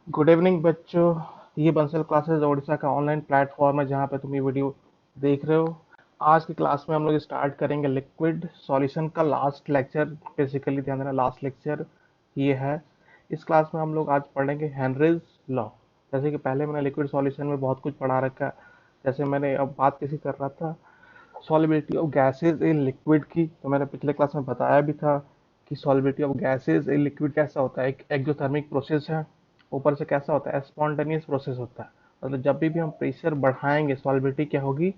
Good evening बच्चों। ये Bansal classes Odisha का ऑनलाइन प्लेटफॉर्म है जहाँ पे तुम ये वीडियो देख रहे हो। आज की क्लास में हम लोग स्टार्ट करेंगे लिक्विड सॉल्यूशन का लास्ट लेक्चर। बेसिकली ध्यान देना, लास्ट लेक्चर ये है। इस क्लास में हम लोग आज पढ़ेंगे हेनरीज लॉ। जैसे कि पहले मैंने लिक्विड सॉल्यूशन में बहुत कुछ पढ़ा रखा है। जैसे मैंने अब बात किसी कर रहा था solubility of gases in liquid की, तो मैंने पिछले क्लास में बताया भी था कि solubility of gases in liquid कैसा होता है। एक एक्जोथर्मिक प्रोसेस है, ऊपर से कैसा होता है, स्पॉन्टेनियस प्रोसेस होता है। मतलब जब भी हम प्रेशर बढ़ाएंगे सॉलिबिलिटी क्या होगी,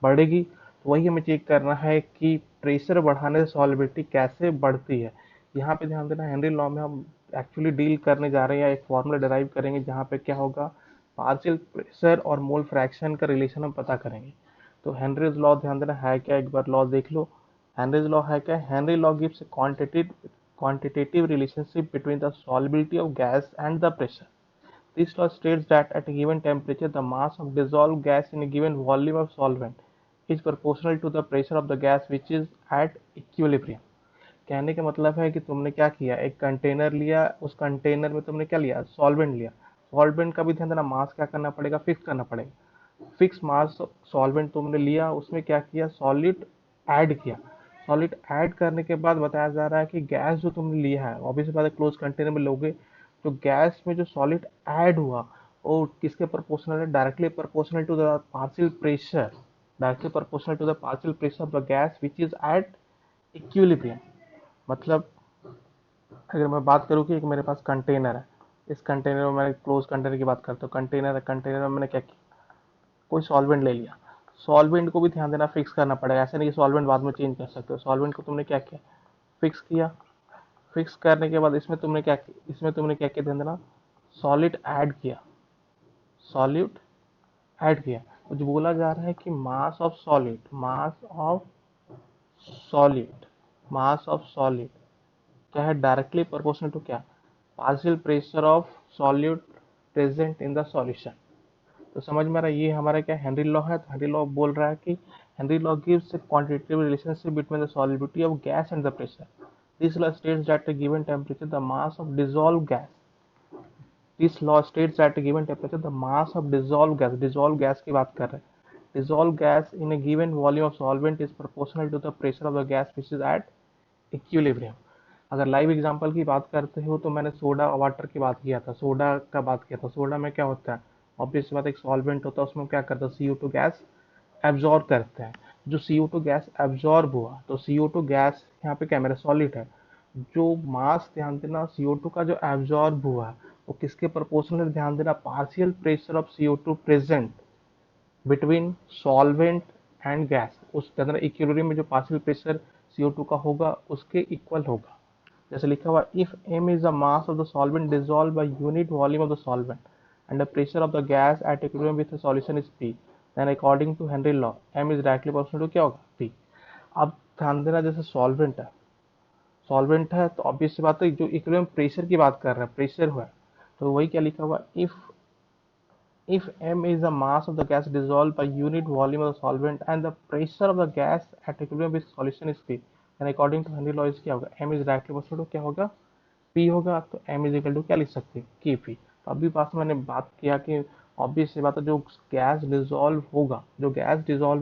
बढ़ेगी। तो वही हमें चेक करना है कि प्रेशर बढ़ाने से सॉलिबिलिटी कैसे बढ़ती है। यहाँ पे ध्यान देना, हेनरी लॉ में हम एक्चुअली डील करने जा रहे हैं या एक फॉर्मूला डिराइव करेंगे जहाँ पे क्या होगा, पार्शियल प्रेशर और मोल फ्रैक्शन का रिलेशन हम पता करेंगे। तो हेनरीज लॉ ध्यान देना है क्या, एक बार लॉ देख लो। हेनरीज लॉ है क्या, Henry law gives quantitative relationship between the solubility of gas and the pressure. This law states that at a given temperature, the mass of dissolved gas in a given volume of solvent is proportional to the pressure of the gas which is at equilibrium. कहने का मतलब है कि तुमने क्या किया, एक container लिया, उस कंटेनर में तुमने क्या लिया, सॉल्वेंट लिया। सॉल्वेंट का भी ध्यान देना, मास क्या करना पड़ेगा, फिक्स करना पड़ेगा। फिक्स मास सॉल्वेंट तुमने लिया, उसमें क्या किया, सॉलिड ऐड किया। सॉलिड ऐड करने के बाद बताया जा रहा है कि गैस जो तुमने लिया है, ऑब्वियसली बात है क्लोज कंटेनर में लोगे, तो गैस में जो सॉलिड ऐड हुआ वो किसके प्रोपोर्शनल है, directly proportional to the partial pressure. Directly proportional to the partial pressure of the gas which is at equilibrium. मतलब अगर मैं बात करूँ कि एक मेरे पास कंटेनर है, इस कंटेनर में, मैं क्लोज कंटेनर की बात करता हूँ, कंटेनर है, कंटेनर में मैंने क्या किया, कोई सॉल्वेंट ले लिया। सॉल्वेंट को भी ध्यान देना फिक्स करना पड़ेगा, ऐसा नहीं कि सॉल्वेंट बाद में चेंज कर सकते हो। सॉल्वेंट को तुमने क्या किया, फिक्स किया। फिक्स करने के बाद इसमें तुमने क्या किया, ध्यान देना, सॉलिड ऐड किया। सॉलिड ऐड किया। तो जो बोला जा रहा है कि सॉलिड मास ऑफ सॉलिड क्या है, डायरेक्टली प्रोपोर्शनल टू क्या, partial pressure of solute present in the solution. तो समझ में आ रहा है, ये हमारा क्या हेनरी लॉ है। तो हेनरी लॉ बोल रहा है कि Henry law gives A quantitative relationship between the solubility of gas and the pressure. This law states that a given temperature the mass of dissolved gas This law states that at a given temperature the mass of dissolved gas की बात कर रहे हैं, dissolved gas in a given volume of solvent is proportional to the pressure of the gas which is at equilibrium. अगर live example की बात करते हो तो मैंने सोडा वाटर की बात किया था, सोडा का बात किया था। सोडा में क्या होता है, ऑब्वियस बात, एक सॉल्वेंट होता है, उसमें क्या करता है, CO2 गैस एब्जॉर्ब करते हैं। जो CO2 गैस एब्जॉर्ब हुआ, तो CO2 गैस यहाँ पे क्या, मेरा सॉलिड है। जो मास ध्यान देना CO2 का जो एब्जॉर्ब हुआ वो किसके प्रोपोर्शनल, ध्यान देना, partial pressure of CO2 present between solvent and gas. उस इक्विलिब्रियम में जो पार्शियल प्रेशर CO2 का होगा उसके इक्वल होगा। जैसे लिखा हुआ, if m is the mass of the solvent dissolved by unit volume of the solvent and the pressure of the gas at equilibrium with the solution is P, then according to Henry law m is directly proportional to क्या होगा, P। अब ध्यान देना, जैसे solvent है तो obvious सी बात है, जो इक्विलिब्रियम प्रेशर की बात कर रहे हैं, प्रेशर हुआ है, तो वही क्या लिखा हुआ, if m is the mass of the gas dissolved by unit volume of the solvent and the pressure of the gas at equilibrium with solution is P, then according to Henry law is क्या होगा, m is directly proportional to क्या होगा, P होगा। तो M is equal to क्या लिख सकते हैं, के पी। तो अभी पास मैंने बात किया कि ऑब्वियस सी बात है, जो गैस डिजोल्व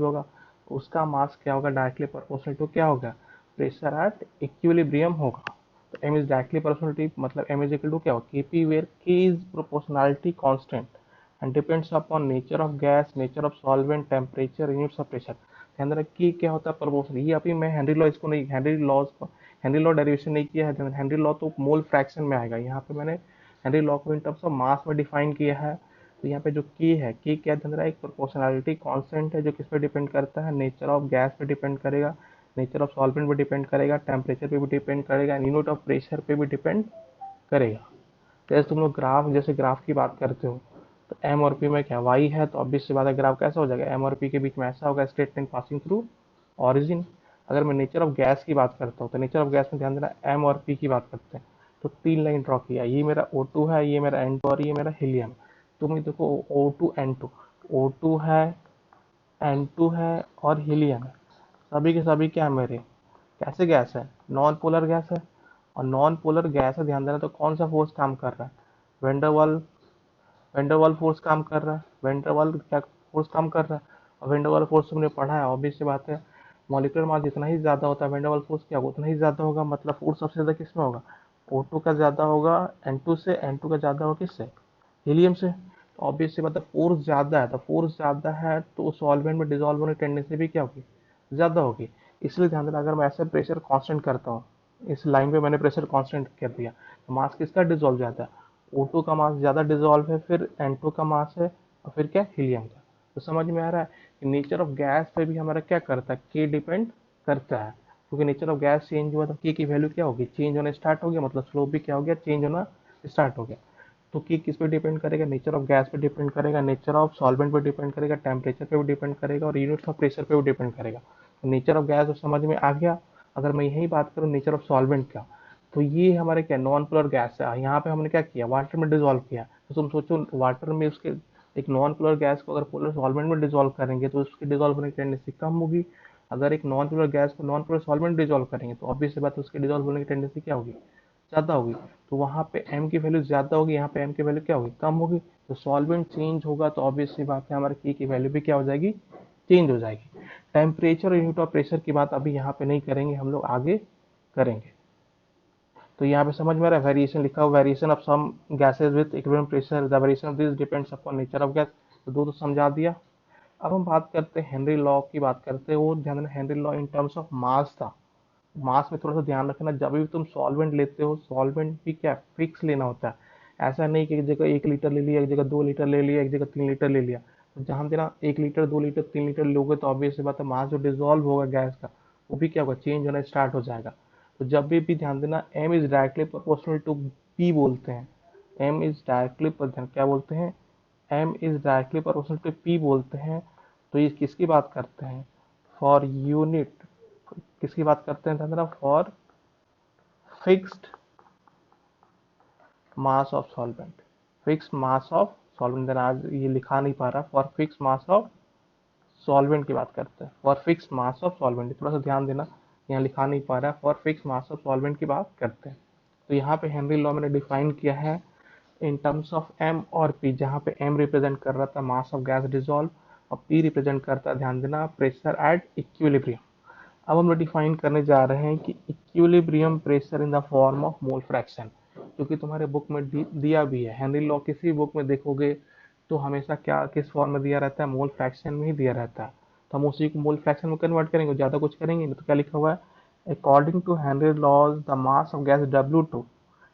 होगा उसका मास क्या होगा, डायरेक्टली प्रोपोर्शनल टू क्या होगा, प्रेशर एट इक्विलिब्रियम होगा। तो M is directly proportional to, मतलब एम इज इक्वल टू क्या होगा, K P, where K is proportionality constant and depends upon nature of gas, nature of solvent, temperature, units of pressure. ध्यान रखिए कि क्या होता है प्रोपोर्शनल। ये अभी मैं हेनरी लॉ इसको नहीं, हेनरी लॉ डेरिवेशन नहीं किया है। हेनरी लॉ तो मोल फ्रैक्शन में आएगा, यहाँ पे मैंने हेनरी लॉ को इन टर्म्स ऑफ मास में डिफाइन किया है। तो यहाँ पे जो की है, की क्या ध्यान रहा है, एक प्रोपोर्शनलिटी कांस्टेंट है जो किस पे डिपेंड करता है, नेचर ऑफ गैस पे डिपेंड करेगा, नेचर ऑफ सॉल्वेंट पे डिपेंड करेगा, टेम्परेचर पे भी डिपेंड करेगा, यूनिट ऑफ प्रेशर पे भी डिपेंड करेगा। जैसे तुम लोग ग्राफ की बात करते हो, तो एम और पी में क्या वाई है, तो ऑब्वियस सी बात है ग्राफ कैसा हो जाएगा, एम और पी के बीच में ऐसा होगा, straight line passing through origin. अगर मैं नेचर ऑफ गैस की बात करता हूँ, तो नेचर ऑफ गैस में ध्यान देना, एम और पी की बात करते हैं, तो तीन लाइन ड्रॉ किया, ये मेरा O2 है, ये मेरा N2 और ये मेरा हीलियम। तुम देखो O2 N2, O2 है, N2 है और हीलियम है, सभी के सभी क्या है मेरे, कैसे गैस है, नॉन पोलर गैस है। और नॉन पोलर गैस है, ध्यान देना, तो कौन सा फोर्स काम कर रहा है, वेंडरवाल वेंडरवाल फोर्स काम कर रहा है, वेंडरवाल क्या फोर्स काम कर रहा है। और वेंडरवाल फोर्स तुमने पढ़ा है, ऑब्वियस सी बात है, मॉलिक्यूलर मास जितना ही ज्यादा होता है वेंडरवाल फोर्स क्या होगा उतना ही ज्यादा होगा, मतलब फोर्स सबसे ज्यादा किसमें होगा, O2 का ज्यादा होगा N2 से, N2 का ज्यादा होगा किससे, हीलियम से। तो ऑब्वियस सी बात है फोर्स ज्यादा है, तो फोर्स ज्यादा है तो सॉल्वेंट में डिजोल्व होने की टेंडेंसी भी क्या होगी, ज्यादा होगी। इसलिए ध्यान देना, अगर मैं ऐसे प्रेशर कांस्टेंट करता हूँ, इस लाइन पे मैंने प्रेशर कांस्टेंट कर दिया, तो मास किसका डिजोल्व ज्यादा है, O2 का मास ज्यादा डिजोल्व है, फिर N2 का मास है, और फिर क्या, हीलियम का। तो समझ में आ रहा है कि नेचर ऑफ गैस पे भी हमारा क्या करता है, के डिपेंड करता है। क्योंकि नेचर ऑफ गैस चेंज हुआ तो के की वैल्यू क्या होगी, चेंज होना स्टार्ट हो गया, मतलब स्लोप भी क्या हो गया, चेंज होना स्टार्ट हो गया। तो कि किस पे डिपेंड करेगा, नेचर ऑफ गैस पे डिपेंड करेगा, नेचर ऑफ सॉल्वेंट पे डिपेंड करेगा, टेम्परेचर पे भी डिपेंड करेगा, और यूनिट्स ऑफ प्रेशर पे भी डिपेंड करेगा। तो नेचर ऑफ गैस समझ में आ गया। अगर मैं यही बात करूँ नेचर ऑफ सॉल्वेंट का, तो ये हमारे क्या नॉन पोलर गैस है, यहाँ पे हमने क्या किया, वाटर में डिजोल्व किया। तो तुम सोचो वाटर में उसके, एक नॉन पोलर गैस को अगर पोलर सॉल्वेंट में डिजोल्व करेंगे तो उसकी डिजोल्व होने की टेंडेंसी कम होगी। अगर एक नॉन पोलर गैस को नॉन पोलर सॉल्वेंट डिजोल्व करेंगे तो ऑब्वियस सी बात है उसकी डिजोल्व होने की टेंडेंसी क्या होगी, ज़्यादा होगी। तो वहाँ पे m की वैल्यू ज़्यादा होगी, यहाँ पे m की वैल्यू क्या होगी, कम होगी। तो सॉल्वेंट चेंज होगा तो ऑब्वियस सी बात है हमारे k की वैल्यू भी क्या हो जाएगी, चेंज हो जाएगी। टेम्परेचर और यूनिट ऑफ प्रेशर की बात अभी यहाँ पे नहीं करेंगे, हम लोग आगे करेंगे। तो यहाँ पे समझ में आ रहा है, वेरिएशन लिखा हुआ, variation of some gases with equilibrium pressure, the variation of this depends upon nature of gas. तो दो तो समझा दिया। अब हम बात करते हैं हेनरी लॉ की, बात करते हैं वो, ध्यान देना Henry law in terms of mass था। मास में थोड़ा सा ध्यान रखना, जब भी तुम सॉल्वेंट लेते हो सॉल्वेंट भी क्या फिक्स लेना होता है। ऐसा नहीं कि एक जगह 1 लीटर ले लिया, एक जगह 2 लीटर ले लिया, एक जगह 3 लीटर ले लिया। तो जहाँ देना 1 लीटर 2 लीटर 3 लीटर लोगे तो ऑब्वियस बात है मास जो डिजोल्व होगा गैस का वो भी क्या होगा, चेंज होना स्टार्ट हो जाएगा। तो जब भी ध्यान देना M is directly proportional to P बोलते हैं, एम इज डायरेक्टली क्या बोलते हैं, M is directly proportional to P बोलते हैं। तो ये किसकी बात करते हैं, फॉर यूनिट, किसकी बात करते हैं ध्यान, for fixed mass of solvent, fixed mass of solvent. Then आज ये लिखा नहीं पा रहा, for fixed mass of solvent की बात करते हैं, for fixed mass of solvent, थोड़ा सा ध्यान देना, यहाँ लिखा नहीं पा रहा है, for fixed mass of solvent की बात करते हैं। तो यहाँ पे हेनरी लॉ मैंने डिफाइन किया है इन टर्म्स ऑफ एम और पी, जहाँ पे एम रिप्रेजेंट कर रहा था मास ऑफ गैस डिजोल्व, और पी रिप्रेजेंट करता है ध्यान देना प्रेशर एट इक्विलिब्रियम। अब हम लोग डिफाइन करने जा रहे हैं कि equilibrium pressure in the form of mole fraction, क्योंकि तुम्हारे बुक में दिया भी है, हेनरी लॉ किसी बुक में देखोगे तो हमेशा क्या किस फॉर्म में दिया रहता है, मोल फ्रैक्शन में ही दिया रहता है। तो हम उसी को मोल फ्रैक्शन में कन्वर्ट करेंगे, ज़्यादा कुछ करेंगे नहीं। तो क्या लिखा हुआ है, according to Henry laws the mass of gas W2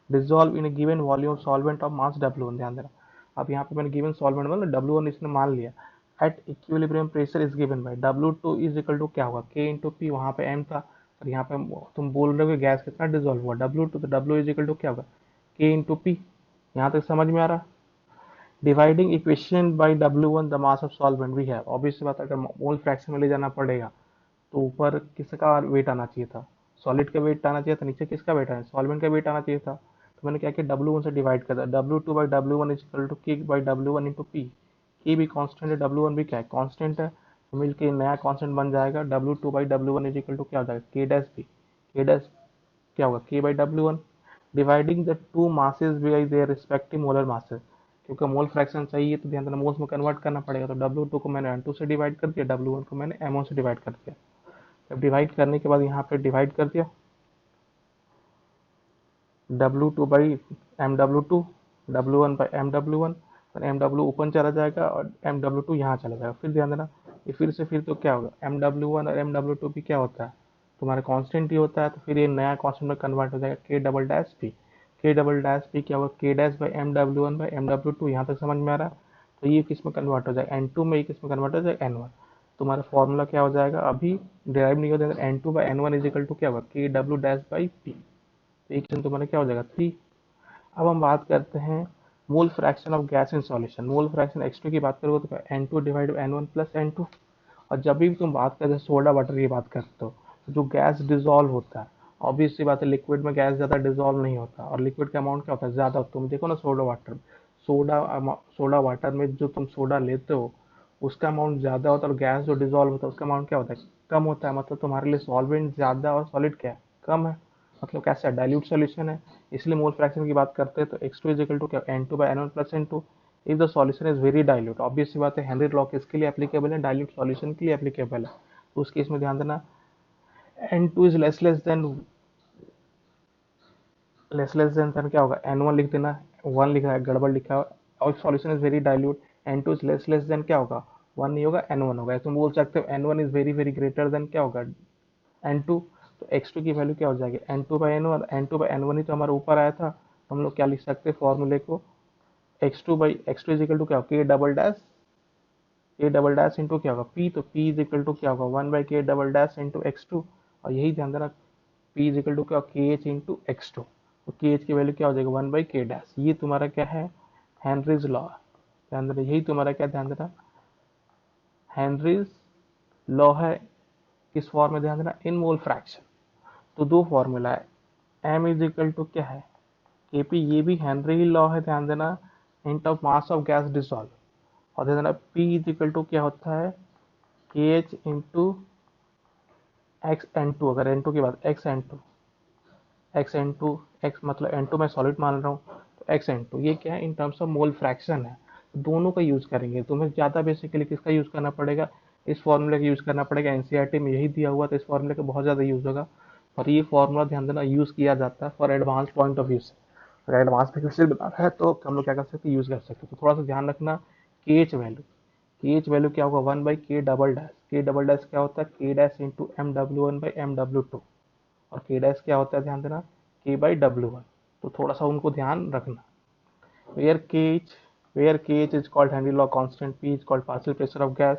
dissolve in given volume solvent of mass W1, ध्यान देना। अब यहाँ पे मैंने गिवन सॉल्वेंट मतलब W1 इसने मान लिया, at equilibrium pressure is given by W2 is equal to क्या होगा, K इंटू पी, वहाँ पे M था और यहाँ पे तुम बोल रहे हो गैस कितना डिजोल्व हुआ W2, तो W इज इक्वल टू क्या होगा, K इंटू पी। यहाँ तक समझ में आ रहा, dividing equation by W1 the mass of solvent we have. Obvious बात है, अगर मोल फ्रैक्शन में ले जाना पड़ेगा तो ऊपर किसका वेट आना चाहिए था, सॉलिड का वेट आना चाहिए था, नीचे किसका वेट आना, सॉल्वेंट का वेट आना चाहिए था। तो मैंने क्या किया, W1 से डिवाइड कर दिया, W2 by W1 is equal to K by W1 into P. K भी कांस्टेंट है, W1 भी क्या है, कांस्टेंट है, तो मिलके नया कांस्टेंट बन जाएगा, W2 by W1 is equal to क्या हो जाएगा, K डैश भी, K डैश क्या होगा, K by W1। Dividing the two masses by their respective molar masses, क्योंकि मोल फ्रैक्शन चाहिए तो ध्यान देना मोल्स में कन्वर्ट करना पड़ेगा। तो W2 को मैंने N2 से डिवाइड कर दिया, W1 को मैंने M1 से डिवाइड कर दिया। जब डिवाइड करने के बाद यहाँ पे डिवाइड कर दिया W2 by MW2, W1 by MW1, और MW ऊपर चला जाएगा और MW2 यहाँ चला जाएगा। फिर ध्यान देना ये फिर से फिर तो क्या होगा, MW1 और MW2 भी क्या होता है, तुम्हारा कांस्टेंट ही होता है। तो फिर ये नया कांस्टेंट में कन्वर्ट हो जाएगा, K double dash P, K double dash P क्या होगा, K dash by MW1 by MW2। यहाँ तक समझ में आ रहा है। तो ये किस में कन्वर्ट हो जाएगा, N2 में, ये किस में कन्वर्ट हो जाएगा, N1। तुम्हारा फॉर्मूला क्या हो जाएगा, अभी डिराइव नहीं हो जाएगा, N2 by N1 is equal to क्या होगा, K W dash by P. तो इक्वेशन तुम्हारा क्या हो जाएगा, 3। अब हम बात करते हैं मोल fraction of gas in solution. Mole fraction X2 की बात करोगे तो N2 divide N1 plus N2। और जब भी तुम बात करते हो सोडा वाटर की बात करते हो तो जो गैस डिजोल्व होता है, ऑब्वियस सी बात है लिक्विड में गैस ज़्यादा डिजोल्व नहीं होता, और लिक्विड का अमाउंट क्या होता है, ज़्यादा। तुम देखो ना सोडा वाटर, सोडा वाटर में जो तुम सोडा लेते हो उसका अमाउंट ज़्यादा होता है, और गैस जो डिजोल्व होता है उसका अमाउंट क्या होता है, कम होता है। मतलब तुम्हारे लिए सॉल्वेंट ज़्यादा और सॉलिड क्या है, कम है। मतलब कैसा है, डाइल्यूट सोल्यूशन है। इसलिए मोल फ्रैक्शन की बात करते हैं तो X2 इज इक्वल टू क्या, N2 by N1 plus N2। If the solution is very dilute, obvious सी बात है हेनरी लॉ किसके लिए एप्लीकेबल है, डाइल्यूट सॉल्यूशन के लिए एप्लीकेबल है। तो उस केस में ध्यान देना N2 is less less than क्या होगा, N1 लिख देना, 1 लिखा है गड़बड़ लिखा है, और solution is very dilute, N2 is less less than क्या होगा, 1 नहीं होगा N1 होगा। तुम बोल सकते हो N1 is very very greater than क्या होगा, N2। तो X2 की वैल्यू क्या हो जाएगी, N2/N1, N2/N1 ही तो हमारा ऊपर आया था, तो हम लोग क्या लिख सकते हैं फॉर्मूले को, X2 इज इक्वल टू क्या, K डबल डैश इंटू क्या होगा P, तो P इज इक्वल टू क्या होगा 1/K double dash into X2। और यही ध्यान देना P इज इक्वल टू क्या, KH इंटू X2। तो KH की वैल्यू क्या हो जाएगा 1/K डैश। ये तुम्हारा क्या है, हेनरीज लॉ। ध्यान देना यही तुम्हारा क्या, ध्यान देना हेनरीज लॉ है। किस फॉर्म में, ध्यान देना इन मोल फ्रैक्शन। तो दो फॉर्मूला है, M इज इक्वल टू क्या है KP, ये भी हेनरी लॉ है, ध्यान देना int of mass of gas dissolve. और ध्यान देना P इज इक्वल टू क्या होता है KH इंटू XN2, अगर N2 की बात XN2 X मतलब N2 मैं सॉलिड मान रहा हूँ, तो XN2 ये क्या है in terms of mole fraction है। दोनों का यूज करेंगे, तुम्हें ज़्यादा बेसिकली किसका यूज करना पड़ेगा, इस फॉर्मूले का यूज करना पड़ेगा। एनसीईआरटी में यही दिया हुआ, तो इस फॉर्मूले का बहुत ज़्यादा यूज होगा। और ये फॉर्मूला ध्यान देना यूज किया जाता है for advance point of view से। अगर एडवांस में क्वेश्चन बना रहा है तो हम लोग क्या कर सकते हैं, यूज कर सकते हैं। तो थोड़ा सा ध्यान रखना, के एच वैल्यू क्या होगा 1/K double dash. K double dash क्या होता है K dash into M W1/M W2। और K डैश क्या होता है, ध्यान देना K/W1। तो थोड़ा सा उनको ध्यान रखना। Where K H where K H is called Henry law constant, P is called partial pressure of gas,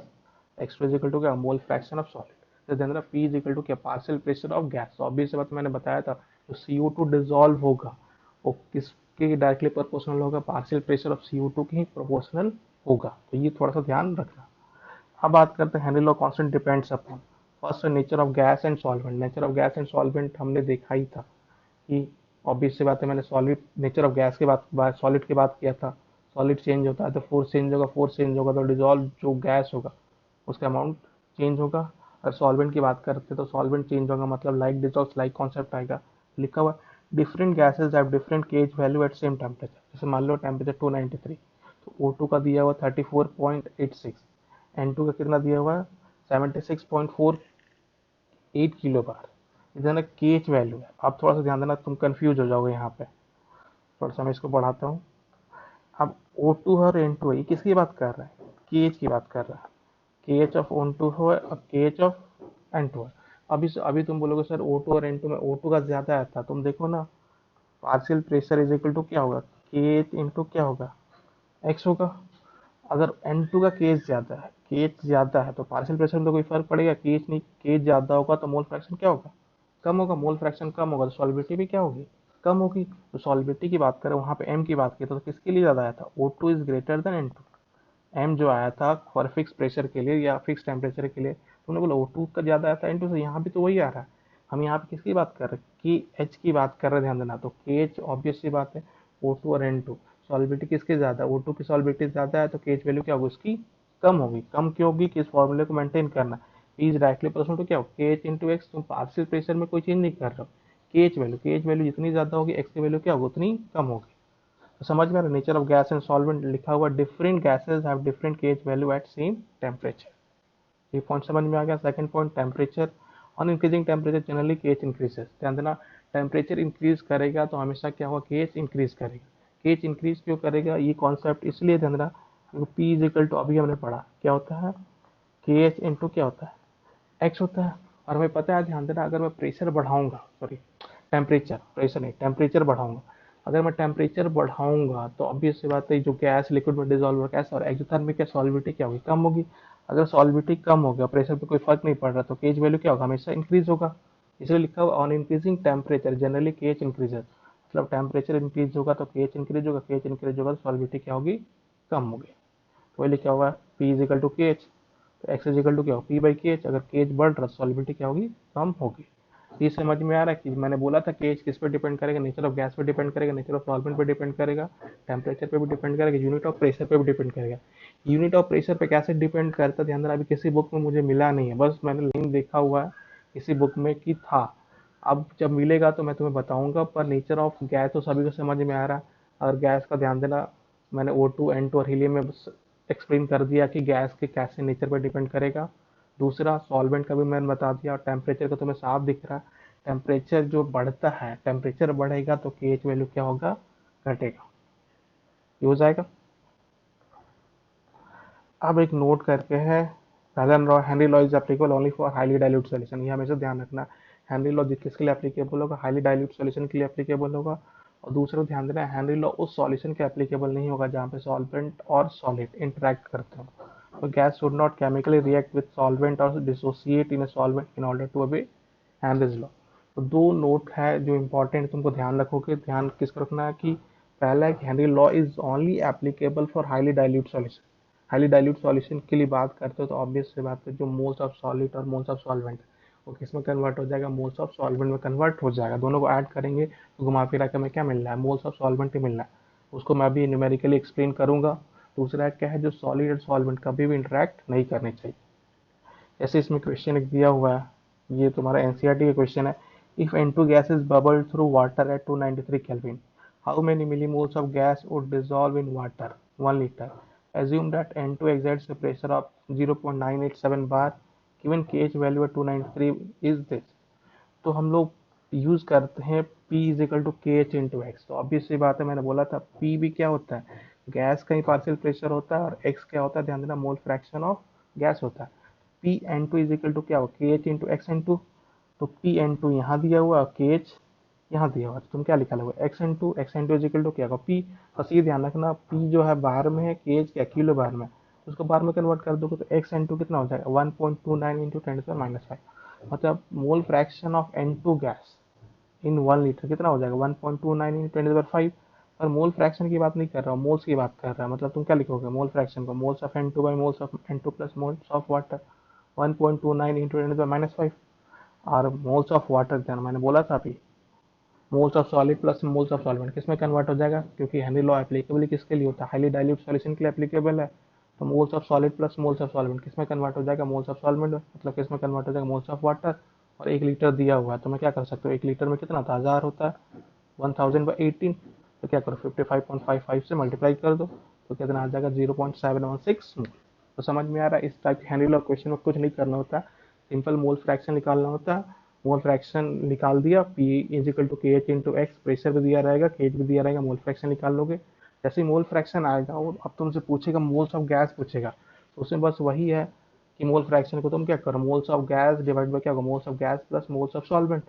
X2 is equal to क्या, मोल फ्रैक्शन ऑफ सॉलिड। तो ध्यान देना P इज इक्वल टू क्या, पार्शियल प्रेशर ऑफ गैस। तो obvious बात मैंने बताया था, जो CO2 डिजॉल्व होगा वो किसके डायरेक्टली प्रोपोर्शनल होगा, पार्शियल प्रेशर ऑफ CO2 के ही प्रोपोर्शनल होगा। तो ये थोड़ा सा ध्यान रखना। अब बात करते हैं Henry law constant depends upon first nature of gas and solvent. Nature of gas and solvent हमने देखा ही था कि ऑब्वियस सी बात है, मैंने सॉलिड नेचर ऑफ गैस के बाद सॉलिड की बात किया था। सॉलिड चेंज होता है तो फोर्स चेंज होगा तो डिजॉल्व जो गैस होगा उसका अमाउंट चेंज होगा। और सॉल्वेंट की बात करते हैं तो सॉल्वेंट चेंज होगा, मतलब लाइक डिजॉल्व लाइक कॉन्सेप्ट आएगा। लिखा हुआ different gases have different KH value at same temperature. जैसे मान लो टेम्परेचर 293, तो O2 का दिया हुआ 34.86, N2 का कितना दिया हुआ 76.48 किलो बार। इधर के एच वैल्यू है। आप थोड़ा सा ध्यान देना, तुम कंफ्यूज हो जाओगे यहाँ पे। थोड़ा सा मैं इसको बढ़ाता हूँ। अब O2 और N2 है, ये किसकी बात कर रहा है, के एच की बात कर रहा है। के एच ऑफ O2 हो और के एच ऑफ N2 है। अभी तुम बोलोगे सर O2 और N2 में O2 का ज्यादा आता, तुम देखो ना partial pressure is equal to क्या होगा के एच इंटू क्या होगा एक्स होगा। अगर N2 का केस ज्यादा है, केच ज्यादा है, तो पार्शियल प्रेशर में तो कोई फर्क पड़ेगा, केच नहीं, केच ज्यादा होगा तो मोल फ्रैक्शन क्या होगा, कम होगा। मोल फ्रैक्शन कम होगा तो सॉल्बिलिटी भी क्या होगी, कम होगी। तो सॉल्बिलिटी की बात करें, वहां पे एम की बात की तो किसके लिए ज्यादा आया था, O2 is greater than N2। M जो आया था फॉर फिक्स प्रेशर के लिए या फिक्स टेम्परेचर के लिए, तुमने बोला O2 का ज्यादा आया था N2 से, यहाँ भी तो वही आ रहा है। हम यहाँ पे किसकी बात कर रहे हैं, कि एच की बात कर रहे हैं, ध्यान देना। तो के एच ऑब्वियस सी बात है O2 और N2, सॉल्बिलिटी किसकी ज्यादा, O2 की सॉल्बिलिटी ज्यादा है तो के एच वैल्यू क्या होगी उसकी, कम होगी। कम क्यों होगी, कि इस फॉर्मूले को मेंटेन करना। P is directly proportional to क्या हो के एच इंटू एक्स। तुम पार्शियल प्रेशर में कोई चेंज नहीं कर रहे हो, के एच वैल्यू जितनी ज्यादा होगी एक्स की वैल्यू क्या होगी उतनी कम होगी। तो समझ में आ रहा, nature of gas and solvent लिखा हुआ different gases have different KH value at same temperature. ये पॉइंट समझ में आ गया। Second point temperature, on increasing temperature generally KH increases. ध्यान देना टेम्परेचर इंक्रीज करेगा तो हमेशा क्या होगा, केच इंक्रीज करेगा। केच इंक्रीज क्यों करेगा, ये कॉन्सेप्ट इसलिए ध्यान देना, पी इज इक्वल टू अभी हमने पढ़ा क्या होता है, के एच इंटू क्या होता है एक्स होता है। और हमें पता है, ध्यान देना, अगर मैं प्रेशर बढ़ाऊंगा, सॉरी टेम्परेचर, प्रेशर नहीं टेम्परेचर बढ़ाऊंगा, अगर मैं टेम्परेचर बढ़ाऊंगा तो ऑब्वियस सी बात है जो गैस लिक्विड में डिजॉल्व होगा कैसा, और एक्सोथर्मिक क्या सॉल्विटी क्या होगी, कम होगी। अगर सॉल्विटी कम हो गया, प्रेशर पे कोई फर्क नहीं पड़ रहा, तो केज वैल्यू क्या होगा, हमेशा इंक्रीज होगा। इसलिए लिखा हुआ on increasing temperature generally KH increases, मतलब टेम्परेचर इंक्रीज होगा तो केच इंक्रीज होगा, केच इंक्रीज होगा तो सॉल्विटी क्या होगी, कम होगी। तो वही लिखा हुआ है पी इज इक्वल टू के एच, तो एक्स इज इक्वल टू क्या हो P/KH। अगर केच बढ़ रहा सॉलिबिलिटी क्या होगी, कम होगी। ये समझ में आ रहा है कि मैंने बोला था केच किस पे डिपेंड करेगा, नेचर ऑफ गैस पे डिपेंड करेगा, नेचर ऑफ सॉल्वेंट पे डिपेंड करेगा, टेम्परेचर पे भी डिपेंड करेगा, यूनिट ऑफ प्रेशर पे भी डिपेंड करेगा। यूनिट ऑफ प्रेशर पे कैसे डिपेंड करता है, ध्यान देना, अभी किसी बुक में मुझे मिला नहीं है, बस मैंने लिंक देखा हुआ है किसी बुक में कि था। अब जब मिलेगा तो मैं तुम्हें बताऊंगा, पर नेचर ऑफ गैस तो सभी को समझ में आ रहा है। और गैस का ध्यान देना, मैंने O2 N2 और हीलियम में एक्सप्लेन कर दिया कि गैस के कैसे नेचर पर डिपेंड करेगा। दूसरा सॉल्वेंट का भी मैंने बता दिया, और टेम्परेचर का तुम्हें साफ दिख रहा है, टेम्परेचर जो बढ़ता है, टेम्परेचर बढ़ेगा तो केएच वैल्यू क्या होगा, घटेगा। ये हो जाएगा। अब एक नोट करके है, Henry law is applicable only for highly dilute solution. ये हमेशा ध्यान रखना। हेनरी लॉ किसके लिए एप्लीकेबल होगा, हाईली डाइल्यूट सॉल्यूशन के लिए एप्लीकेबल होगा। और दूसरा ध्यान देना, हेनरी लॉ उस सॉल्यूशन के एप्लीकेबल नहीं होगा जहाँ पे सॉल्वेंट और सॉलिड इंटरेक्ट करते हो। तो gas should not chemically react with solvent और dissociate in a solvent in order to obey Henry's law. तो दो नोट है जो इंपॉर्टेंट तुमको ध्यान रखोगे। ध्यान किसको रखना है कि पहला है कि Henry law is only applicable for highly dilute solution. Highly dilute solution के लिए बात करते हो तो ऑब्वियस से बात है, जो मोल्स ऑफ सॉलिड और मोल्स ऑफ सॉल्वेंट वो किस में कन्वर्ट हो जाएगा, मोल्स ऑफ सॉल्वेंट में कन्वर्ट हो जाएगा। दोनों को ऐड करेंगे तो घुमा फिरा के हमें क्या मिल रहा है, मोल्स ऑफ सॉल्वेंट ही मिल रहा है। उसको मैं अभी न्यूमेरिकली एक्सप्लेन करूंगा। दूसरा क्या है, जो सॉलिड और सॉल्वेंट कभी भी इंटरेक्ट नहीं करने चाहिए। जैसे इसमें क्वेश्चन एक दिया हुआ है, ये तुम्हारा एनसीईआरटी का क्वेश्चन है। If N2 gas is bubbled through water at 293 Kelvin, how many millimoles of gas would dissolve in water 1 liter? Assume that N2 exerts a pressure of 0.987 bar. Given kH value at 293 is this. तो हम लोग use करते हैं P is equal to के H into x. तो अभी सी बात है, मैंने बोला था P भी क्या होता है, गैस का ही पार्शियल प्रेशर होता है, और x क्या होता है, ध्यान देना, मोल फ्रैक्शन ऑफ गैस होता है। P N two is equal to क्या हो, K H into X N two. तो पी एन टू यहाँ दिया हुआ और के एच यहाँ दिया हुआ, तो तुम क्या निकालोगे, X N two is equal to क्या होगा, पी। बस ये ध्यान रखना, पी जो है बार में है, के एच क्या किलो बार में, तो उसको बार में कन्वर्ट कर दोगे तो एक्स एन टू कितना हो जाएगा, 1.29 इंटू 10⁻⁵। मतलब मोल fraction of N2 gas in 1 litre कितना हो जाएगा, 1.29 इंटू 10⁻⁵। और मोल फ्रैक्शन की बात नहीं कर रहा हूँ, मोल्स की बात कर रहा है। मतलब तुम क्या लिखोगे मोल फ्रैक्शन को, moles of N2 by moles of N2 plus moles of water, 1.29 into 10⁻⁵। और मोल्स ऑफ वाटर, ध्यान, मैंने बोला था अभी, moles of solid plus moles of solvent किस में कन्वर्ट हो जाएगा, क्योंकि हेनरी लॉ एप्लीकेबल किसके लिए होता है, हाईली डाइल्यूट सॉल्यूशन के लिए एप्लीकेबल है। तो moles of solid plus moles of solvent किस में कन्वर्ट हो जाएगा, मोल्स ऑफ सॉल्वेंट में, मतलब किस में कन्वर्ट हो जाएगा, मोल्स ऑफ वाटर। और 1 लीटर दिया हुआ है तो मैं क्या कर सकता हूँ, 1 लीटर में कितना था, 1000 होता है, 1000/18। तो क्या करो, 55.55 से मल्टीप्लाई कर दो, तो कितना आ जाएगा, 0.716 मोल। तो समझ में आ रहा है, इस टाइप के हेनरी लॉ क्वेश्चन में कुछ नहीं करना होता, सिंपल मोल फ्रैक्शन निकालना होता है। मोल फ्रैक्शन निकाल दिया, पी इज इक्वल टू के एच इंटू एक्स, प्रेशर भी दिया रहेगा, के एच भी दिया रहेगा, मोल फ्रैक्शन निकाल लोगे। जैसे ही मोल फ्रैक्शन आएगा वो अब तुमसे पूछेगा, मोल्स ऑफ गैस पूछेगा, तो उसमें बस वही है कि मोल फ्रैक्शन को तुम क्या करो, moles of gas divide by क्या होगा, moles of gas plus moles of solvent.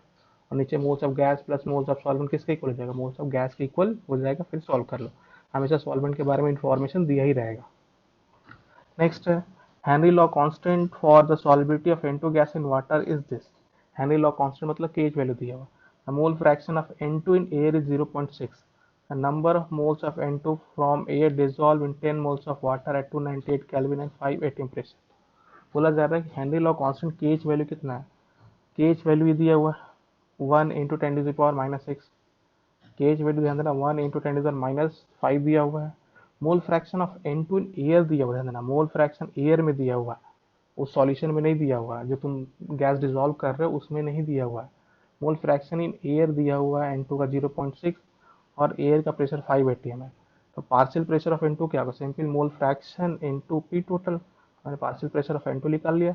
और नीचे moles of gas plus moles of solvent किसके इक्वल हो जाएगा, मोल्स ऑफ गैस के इक्वल हो जाएगा, फिर सॉल्व कर लो। हमेशा सॉल्वेंट के बारे में इंफॉर्मेशन दिया ही रहेगा। नेक्स्ट है, Henry law constant for the solubility of N2 gas in water is this. Henry law constant मतलब केज वैल्यू दिया हुआ, the mole fraction of N2 in air is 0.6, the number of moles of N2 from air dissolve in 10 moles of water at 298 kelvin and 5 temperature. बोला जा रहा है कि Henry law constant KH value कितना है, cage value दिया हुआ है 1 इंटू 10⁻⁻6, केज वैल्यू ध्यान देना 1 इंटू 10⁻⁻5 दिया हुआ है। मोल fraction of N2 in air दिया हुआ है, ध्यान देना, मोल फ्रैक्शन एयर में दिया हुआ है, उस सॉल्यूशन में नहीं दिया हुआ है, जो तुम गैस डिजोल्व कर रहे हो उसमें नहीं दिया हुआ है। मोल फ्रैक्शन इन एयर दिया हुआ है N2 का 0.6, और एयर का प्रेशर 5 atm है। तो पार्शियल प्रेशर ऑफ N2 क्या होगा, simple mole fraction into P total. मैंने पार्शियल प्रेशर ऑफ N2 निकाल लिया।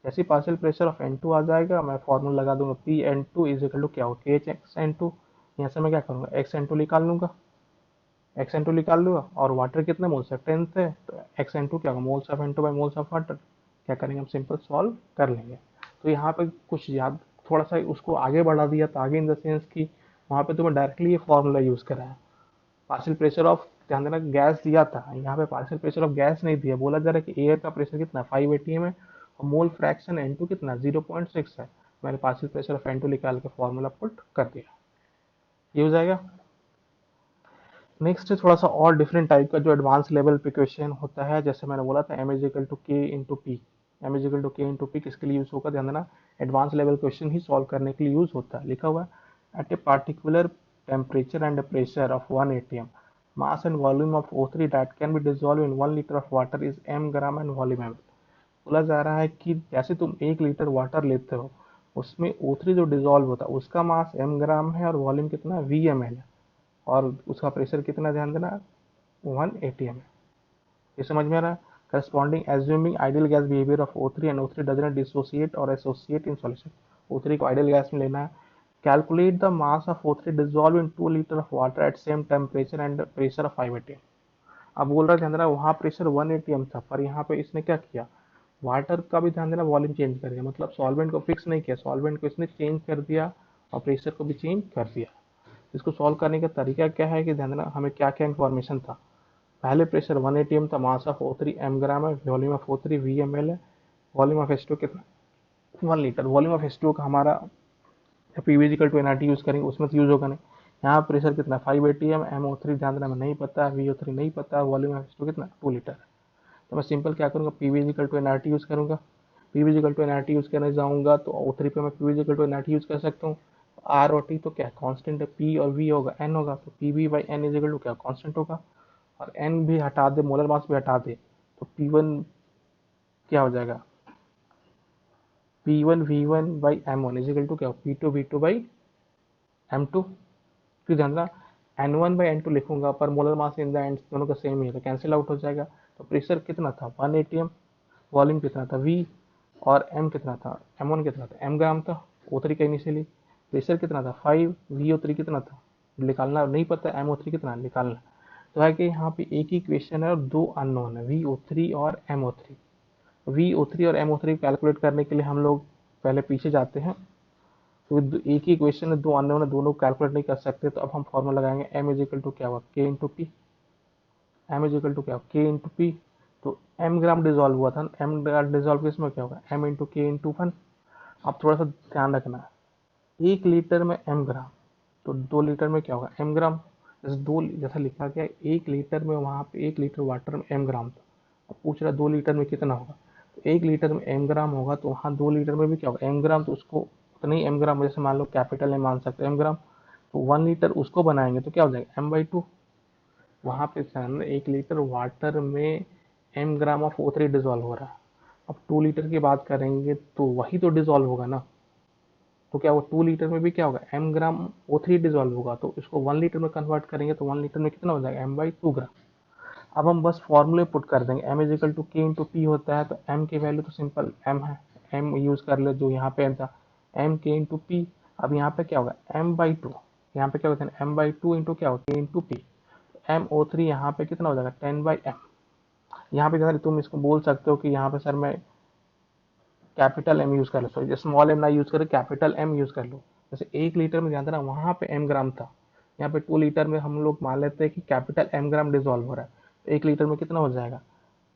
जैसे ही पार्शियल प्रेशर ऑफ N2 आ जाएगा, मैं फॉर्मूला लगा दूंगा, P N two is equal to क्या होगा, के एच एक्स एन टू। यहाँ से मैं क्या करूँगा, एक्स एन टू निकाल लूंगा, एक्स एन टू निकाल लूंगा, और वाटर कितने मोल्स है, 10 है, तो एक्स एन टू क्या होगा, moles of N2 by moles of water. क्या करेंगे हम, सिंपल सॉल्व कर लेंगे। तो यहाँ पे कुछ याद, थोड़ा सा उसको आगे बढ़ा दिया, तो आगे इन द सेंस कि वहाँ पे तुम्हें डायरेक्टली ये फॉर्मूला यूज करा है। पार्शियल प्रेशर ऑफ, ध्यान देना, गैस दिया था, यहाँ पे पार्शियल प्रेशर ऑफ गैस नहीं दिया, बोला जा रहा है कि एयर का प्रेशर कितना 5 atm है, और मोल फ्रैक्शन N2 कितना 0.6 है। मैंने पार्शियल प्रेशर ऑफ N2 निकाल के फॉर्मूला पुट कर दिया, ये हो जाएगा। नेक्स्ट थोड़ा सा और डिफरेंट टाइप का जो एडवांस लेवल पे क्वेश्चन होता है, जैसे मैंने बोला था M is equal to K into P. M is equal to K into P किसके लिए यूज होगा, ध्यान देना, एडवांस लेवल क्वेश्चन ही सॉल्व करने के लिए यूज होता है। लिखा हुआ है, at a particular temperature and pressure of 1 atm, mass and volume of O3 that can be dissolved in 1 liter of water is m gram and volume ml। बोला जा रहा है कि जैसे तुम 1 लीटर वाटर लेते हो, उसमें O3 जो डिजोल्व होता है उसका मास m ग्राम है, और वॉल्यूम कितना V ml है, और उसका प्रेशर कितना, ध्यान देना, 1 atm। ये समझ में आ रहा है? Corresponding assuming ideal gas behaviour of O3 and O3 does not dissociate और एसोसिएट इन सॉल्यूशन। O3 को आइडियल गैस में लेना है। Calculate the mass of O3 dissolve in 2 litre of water eight same temperature and pressure of 5 atm। अब बोल रहा है ध्यान देना, वहाँ प्रेशर 1 atm था, पर यहाँ पे इसने क्या किया, वाटर का भी ध्यान देना वॉल्यूम चेंज कर दिया, मतलब सॉल्वेंट को फिक्स नहीं किया, सॉल्वेंट को इसने चेंज कर दिया और प्रेशर को भी चेंज कर दिया। इसको सॉल्व करने का तरीका क्या है कि ध्यान देना हमें क्या क्या इन्फॉर्मेशन था। पहले प्रेशर 1 atm था, मास ऑफ O3 m ग्राम है, वॉल्यूम ऑफ O3 VmL है, वॉल्यूम ऑफ H2 कितना, 1 लीटर। वॉल्यूम ऑफ H2 का हमारा पीवी टू एनआरटी यूज करेंगे, उसमें तो यूज होगा नहीं। यहाँ प्रेशर कितना 5 atm, MO3 ध्यान देना हमें नहीं पता, VO3 नहीं पता, वॉल्यूम ऑफ H2 कितना 2 लीटर है। तो मैं सिंपल क्या करूँगा, पीवी टू एनआरटी यूज करूँगा। पीवी टू एनआरटी यूज करने जाऊँगा तो O3 पे मैं पीवी टू एनआरटी यूज कर सकता हूँ। आर और टी तो क्या कांस्टेंट है, पी और वी होगा एन होगा, तो PV by N is equal to क्या कांस्टेंट होगा, और एन भी हटा दे, मोलर मास भी हटा दे, तो P1 क्या हो जाएगा, P1 V1 by M1 is equal to क्या P2 V2 बाई M2। फिर ध्यान रखना N1 बाई N2 लिखूंगा, पर molar mass in the end दोनों का सेम ही है तो कैंसिल आउट हो जाएगा। तो प्रेशर कितना था 1 atm, वॉल्यूम कितना था V, और M कितना था M1 कितना था M ग्राम था O3 का इनिशियली। प्रेशर कितना था 5, VO3 कितना था निकालना नहीं पता, MO3 कितना निकालना। तो है कि यहाँ पे एक ही क्वेश्चन है और दो अननोन है, VO3 और MO3। VO3 और MO3 कैलकुलेट करने के लिए हम लोग पहले पीछे जाते हैं। तो एक ही क्वेश्चन है, दो अननोन है, दोनों कैलकुलेट नहीं कर सकते, तो अब हम फॉर्मूला लगाएंगे M इजिकल टू क्या हुआ K into P. M is equal to क्या K इंटू पी। तो M ग्राम डिजोल्व हुआ था, M ग्राम डिजोल्व इसमें क्या होगा M इंटू K इंटू 1। अब थोड़ा सा ध्यान रखना है, 1 लीटर में M ग्राम, तो 2 लीटर में क्या होगा M ग्राम। जैसे दो जैसा लिखा गया 1 लीटर में, वहाँ पे 1 लीटर वाटर में M ग्राम था। अब पूछ रहा 2 लीटर में कितना होगा, तो 1 लीटर में M ग्राम होगा, तो वहाँ 2 लीटर में भी क्या होगा M ग्राम, तो उसको उतना ही M ग्राम, जैसे मान लो कैपिटल M मान सकते हैं M ग्राम, तो 1 लीटर उसको बनाएंगे तो क्या हो जाएगा M/2। वहाँ पे 1 लीटर वाटर में M gram of O3 dissolve हो रहा है। अब 2 लीटर की बात करेंगे तो वही तो डिजोल्व होगा ना, तो क्या वो 2 लीटर में भी क्या होगा M ग्राम O3 डिजोल्व होगा, तो इसको 1 लीटर में कन्वर्ट करेंगे तो 1 लीटर में कितना हो जाएगा M/2 ग्राम। अब हम बस फॉर्मूले पुट कर देंगे, M is equal to K into P होता है, तो M की वैल्यू तो सिंपल M है, M यूज कर ले जो यहाँ पे M था, M K इंटू पी। अब यहाँ पे क्या होगा M/2, यहाँ पे क्या होता है M/2 इंटू क्या होगा K इंटू पी। MO3 यहाँ पे कितना हो जाएगा 10/M। यहाँ पे जैसे तुम इसको बोल सकते हो कि यहाँ पे सर मैं कैपिटल एम यूज कर लो, सॉरी स्मॉल एम ना यूज करो, कैपिटल एम यूज कर लो। जैसे 1 लीटर में ध्यान देना वहां पे M ग्राम था, यहाँ पे 2 लीटर में हम लोग मान लेते हैं कि कैपिटल M ग्राम डिजोल्व हो रहा है, तो 1 लीटर में कितना हो जाएगा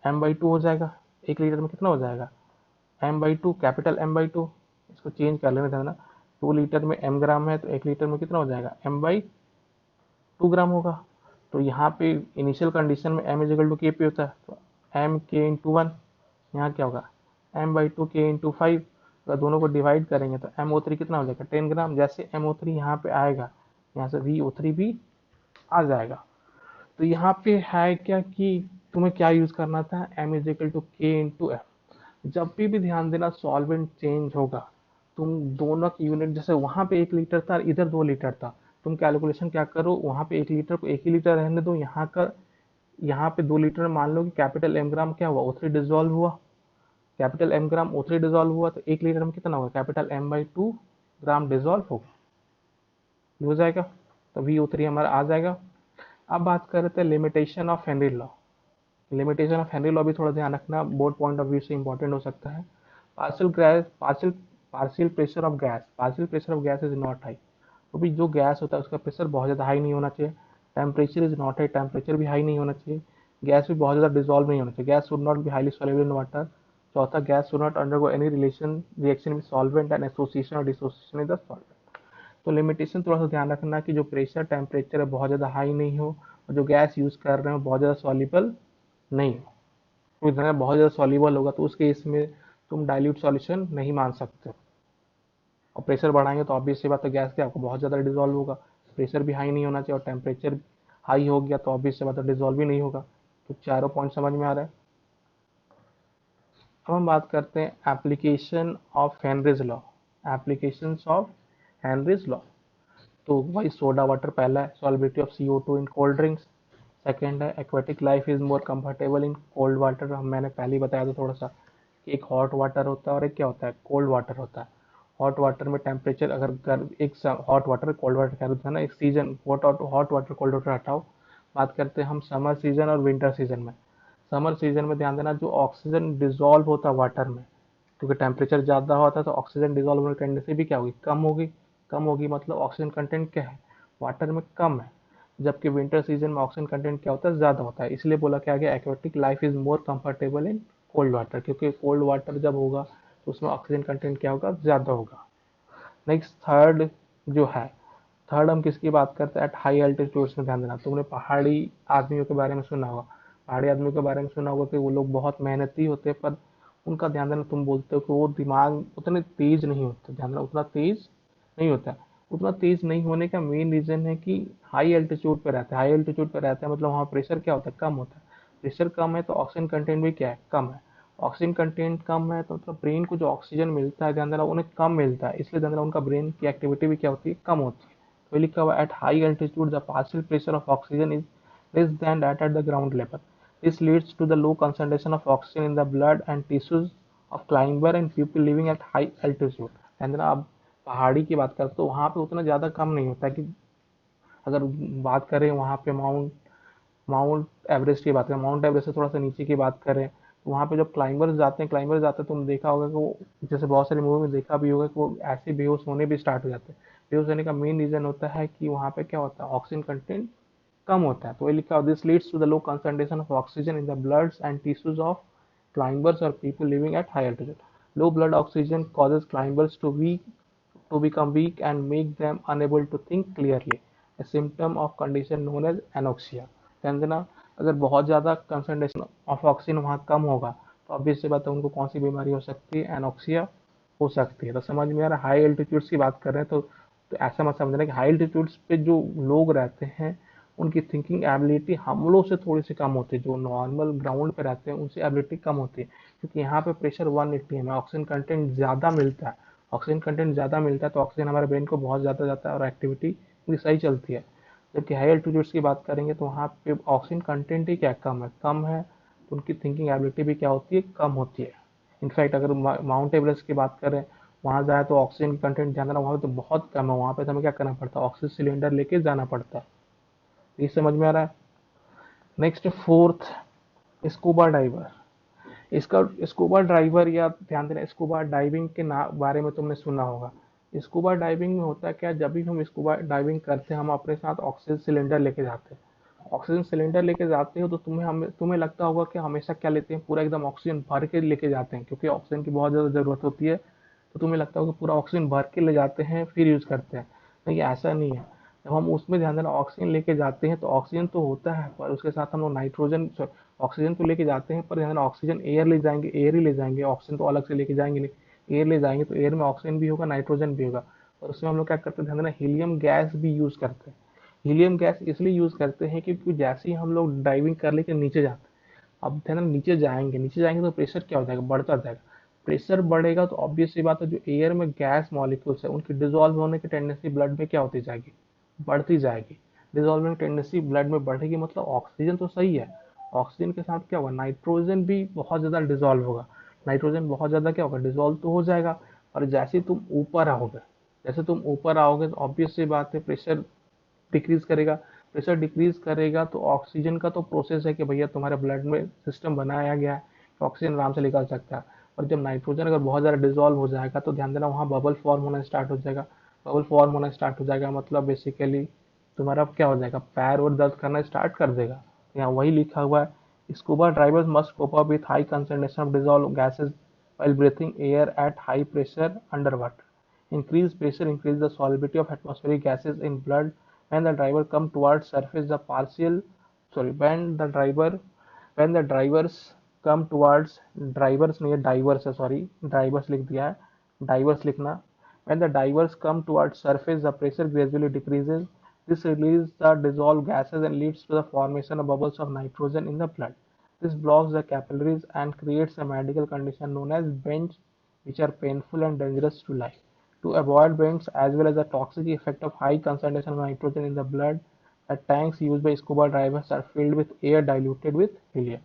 M/2 हो जाएगा। 1 लीटर में कितना हो जाएगा M/2, कैपिटल M/2। इसको चेंज कर लेना ध्यान देना, 2 लीटर में M ग्राम है, तो 1 लीटर में कितना हो जाएगा M/2 ग्राम होगा। तो यहाँ पे इनिशियल कंडीशन में M इजिकल टू के पे होता है, तो M K/1, यहाँ क्या होगा M/2 K/5। अगर दोनों को डिवाइड करेंगे तो MO3 कितना हो जाएगा 10 ग्राम। जैसे MO3 यहाँ पे आएगा, यहाँ से VO3 भी आ जाएगा। तो यहाँ पे है क्या कि तुम्हें क्या यूज करना था M इजिकल टू K/F। जब भी ध्यान देना सॉल्वेंट चेंज होगा, तुम दोनों की यूनिट, जैसे वहां पे 1 लीटर था इधर 2 लीटर था, तुम कैलकुलेशन क्या करो, वहां पे 1 लीटर को 1 ही लीटर रहने दो, यहाँ का यहाँ पे 2 लीटर में मान लो कि कैपिटल M ग्राम क्या हुआ O3 डिजोल्व हुआ, कैपिटल M ग्राम O3 डिजोल्व हुआ, तो 1 लीटर में कितना होगा कैपिटल M/2 ग्राम डिजोल्व होगा, हो जाएगा। तो VO3 हमारा आ जाएगा। अब बात करते हैं limitation of Henry law. Limitation of Henry law भी थोड़ा ध्यान रखना, बोर्ड पॉइंट ऑफ व्यू से इंपॉर्टेंट हो सकता है। Partial gas partial pressure of gas, partial pressure of gas is not high. तो भी जो गैस होता है उसका प्रेशर बहुत ज़्यादा हाई नहीं होना चाहिए। Temperature is not high, temperature भी हाई नहीं होना चाहिए। गैस भी बहुत ज़्यादा डिजोल्व नहीं होना चाहिए, gas should not be highly soluble in water. चौथा, gas should not undergo any reaction with solvent and association और डिसोसिएशन विद द सॉल्वेंट। तो लिमिटेशन थोड़ा सा ध्यान रखना कि जो प्रेशर टेम्परेचर है बहुत ज़्यादा हाई नहीं हो, और जो गैस यूज़ कर रहे हो बहुत ज़्यादा सॉल्युबल नहीं हो। तो इतना बहुत ज़्यादा सॉल्युबल होगा तो उस केस में तुम डाइल्यूट सॉल्यूशन नहीं मान सकते। और प्रेशर बढ़ाएंगे तो ऑब्वियस सी बात है गैस क्या आपको बहुत ज़्यादा डिजोल्व होगा। प्रेशर भी हाई नहीं होना चाहिए और टेम्परेचर हाई हो गया तो ऑब्वियस सी बात है डिजोल्व भी नहीं होगा। तो चारों पॉइंट समझ में आ रहा है। अब हम बात करते हैं application of Henry's law. Application of Henry's law, तो वही सोडा वाटर पहला है, solubility of CO2 in cold drinks. Second है aquatic life is more comfortable in cold water. हम मैंने पहले ही बताया था थोड़ा सा कि एक हॉट वाटर होता है और एक क्या होता है, कोल्ड वाटर होता है। हॉट वाटर में टेम्परेचर अगर एक हॉट वाटर कोल्ड वाटर कह रहे थे ना, एक season hot water cold water हटाओ, बात करते हैं हम समर सीजन और विंटर सीजन में। समर सीजन में ध्यान देना, जो ऑक्सीजन डिजोल्व होता है वाटर में, क्योंकि टेम्परेचर ज़्यादा होता है तो ऑक्सीजन डिजोल्व होने की टेंडेंसी भी क्या होगी, कम होगी। कम होगी मतलब ऑक्सीजन कंटेंट क्या है, वाटर में कम है। जबकि विंटर सीजन में ऑक्सीजन कंटेंट क्या होता है, ज़्यादा होता है। इसलिए बोला क्या गया, aquatic life is more comfortable in cold water, क्योंकि कोल्ड वाटर जब होगा तो उसमें ऑक्सीजन कंटेंट क्या होगा, ज़्यादा होगा। नेक्स्ट थर्ड जो है, थर्ड हम किसकी बात करते हैं, एट हाई एल्टीट्यूड्स में। ध्यान देना, तुमने पहाड़ी आदमियों के बारे में सुना होगा। पहाड़ी आदमियों के बारे में सुना होगा कि वो लोग बहुत मेहनती होते हैं, पर उनका ध्यान देना, तुम बोलते हो कि वो दिमाग उतने तेज नहीं होते। ध्यान देना, उतना तेज नहीं होता। उतना तेज नहीं होने का मेन रीजन है कि हाई एल्टीट्यूड पे रहता है। हाई एल्टीट्यूड पे रहता है मतलब वहाँ प्रेशर क्या होता है, कम होता है। प्रेशर कम है तो ऑक्सीजन कंटेंट भी क्या है, कम है। ऑक्सीजन कंटेंट कम है तो मतलब ब्रेन को जो ऑक्सीजन मिलता है, ध्यान देना, उन्हें कम मिलता है। इसलिए ध्यान देना, उनका ब्रेन की एक्टिविटी भी क्या होती है, कम होती है। तो लिखा हुआ at high altitude the partial pressure of oxygen is less than that at the ground level. This leads to the low concentration of oxygen in the blood and tissues of climber and people living at high altitude. And ना, अब पहाड़ी की बात करें तो वहाँ पे उतना ज़्यादा कम नहीं होता कि अगर बात करें वहाँ पे माउंट माउंट एवरेस्ट की बात करें, माउंट एवरेस्ट से थोड़ा सा नीचे की बात करें, तो वहाँ पे जब क्लाइंबर्स जाते हैं, तुम देखा होगा कि वो, जैसे बहुत सारी मूवी में देखा भी होगा कि वो ऐसे बेहोश होने भी स्टार्ट हो जाते हैं। बेहोश होने का मेन रीजन होता है कि वहाँ पे क्या होता है, ऑक्सीजन कंटेंट कम होता है। तो ये लिखा, this leads to the low concentration of oxygen in the bloods and tissues of climbers or people living at high altitude. Low blood oxygen causes climbers to become weak and make them unable to think clearly, a symptom of condition known as anoxia. ध्यान देना, अगर बहुत ज़्यादा concentration of oxygen वहाँ कम होगा तो obvious सी बात है, उनको कौन सी बीमारी हो सकती है, एनोक्सिया हो सकती है। तो समझ में आ रहा है, हाई एल्टीट्यूड्स की बात कर रहे हैं तो ऐसा मत समझना कि हाई एल्टीट्यूड्स पे जो लोग रहते हैं उनकी थिंकिंग एबिलिटी हम लोग से थोड़ी सी कम होती है। जो नॉर्मल ग्राउंड पे रहते हैं उनसे एबिलिटी कम होती है, क्योंकि यहाँ पे प्रेशर 180 है, ऑक्सीजन कंटेंट ज़्यादा मिलता है। ऑक्सीजन कंटेंट ज़्यादा मिलता है तो ऑक्सीजन हमारे ब्रेन को बहुत ज़्यादा जाता है और एक्टिविटी पूरी सही चलती है। जबकि हाई एल्टीट्यूड्स की बात करेंगे तो वहाँ पे ऑक्सीजन कंटेंट ही क्या कम है तो उनकी थिंकिंग एबिलिटी भी क्या होती है, कम होती है। इनफैक्ट अगर माउंट एवरेस्ट की बात करें, वहाँ जाए तो ऑक्सीजन कंटेंट ध्यान देना, वहाँ पे तो बहुत कम है। वहाँ पे तो हमें क्या करना पड़ता है, ऑक्सीजन सिलेंडर लेके जाना पड़ता है। ये समझ में आ रहा है। Next fourth, scuba diver. इसका स्कूबा ड्राइवर या ध्यान देना, स्कूबा डाइविंग के बारे में तुमने सुना होगा। स्कूबा डाइविंग में होता है क्या, जब भी हम स्कूबा डाइविंग करते हैं हम अपने साथ ऑक्सीजन सिलेंडर लेके जाते हैं। ऑक्सीजन सिलेंडर लेके जाते हो तो तुम्हें लगता होगा कि हमेशा क्या लेते हैं, पूरा एकदम ऑक्सीजन भर के लेके जाते हैं, क्योंकि ऑक्सीजन की बहुत ज़्यादा ज़रूरत होती है। तो तुम्हें लगता होगा पूरा ऑक्सीजन भर के ले जाते हैं फिर यूज़ करते हैं। नहीं, ऐसा नहीं है। जब हम उसमें ध्यान देना ऑक्सीजन लेके जाते हैं तो ऑक्सीजन तो होता है, पर उसके साथ हम लोग नाइट्रोजन, ऑक्सीजन तो लेके जाते हैं पर ध्यान देना ऑक्सीजन एयर ले जाएंगे, एयर ही ले जाएंगे, ऑक्सीजन तो अलग से लेके जाएंगे नहीं। एयर ले जाएंगे तो एयर में ऑक्सीजन भी होगा, नाइट्रोजन भी होगा। और उसमें हम लोग क्या करते हैं, ध्यान देना, हीलियम गैस भी यूज़ करते हैं। हीलियम गैस इसलिए यूज़ करते हैं क्योंकि जैसे ही हम लोग डाइविंग कर लेके नीचे जाते हैं, अब ध्यान, नीचे जाएंगे तो प्रेशर क्या हो जाएगा, बढ़ता जाएगा। प्रेशर बढ़ेगा तो ऑब्वियस सी बात है, जो एयर में गैस मॉलिक्यूल्स है उनकी डिजोल्व होने की टेंडेंसी ब्लड में क्या होती जाएगी, बढ़ती जाएगी। डिजोल्विंग टेंडेंसी ब्लड में बढ़ेगी मतलब ऑक्सीजन तो सही है, ऑक्सीजन के साथ क्या होगा, नाइट्रोजन भी बहुत ज़्यादा डिजोल्व होगा। नाइट्रोजन बहुत ज़्यादा क्या होगा, डिजोल्व तो हो जाएगा। और जैसे तुम ऊपर आओगे तो ऑब्वियस सी बात है, प्रेशर डिक्रीज करेगा। प्रेशर डिक्रीज करेगा तो ऑक्सीजन का तो प्रोसेस है कि भैया तुम्हारे ब्लड में सिस्टम बनाया गया है कि ऑक्सीजन आराम से निकल सकता है। और जब नाइट्रोजन अगर बहुत ज़्यादा डिजोल्व हो जाएगा तो ध्यान देना, वहाँ बबल फॉर्म होना स्टार्ट हो जाएगा। बबल फॉर्म होना स्टार्ट हो जाएगा मतलब बेसिकली तुम्हारा क्या हो जाएगा, पैर और दर्द करना स्टार्ट कर देगा। यहाँ वही लिखा हुआ है, scuba drivers must cope up with high concentration of dissolve gases while breathing air at high pressure underwater. Increased pressure increases the solubility of atmospheric gases in blood. When the driver come towards surface, the partial sorry when the drivers come towards drivers नहीं है, divers है, sorry, drivers लिख दिया है, divers लिखना। when the divers come towards surface, the pressure gradually decreases. This releases the dissolved gases and leads to the formation of bubbles of nitrogen in the blood. This blocks the capillaries and creates a medical condition known as bends, which are painful and dangerous to life. To avoid bends as well as the toxic effect of high concentration of nitrogen in the blood, The tanks used by scuba divers are filled with air diluted with helium.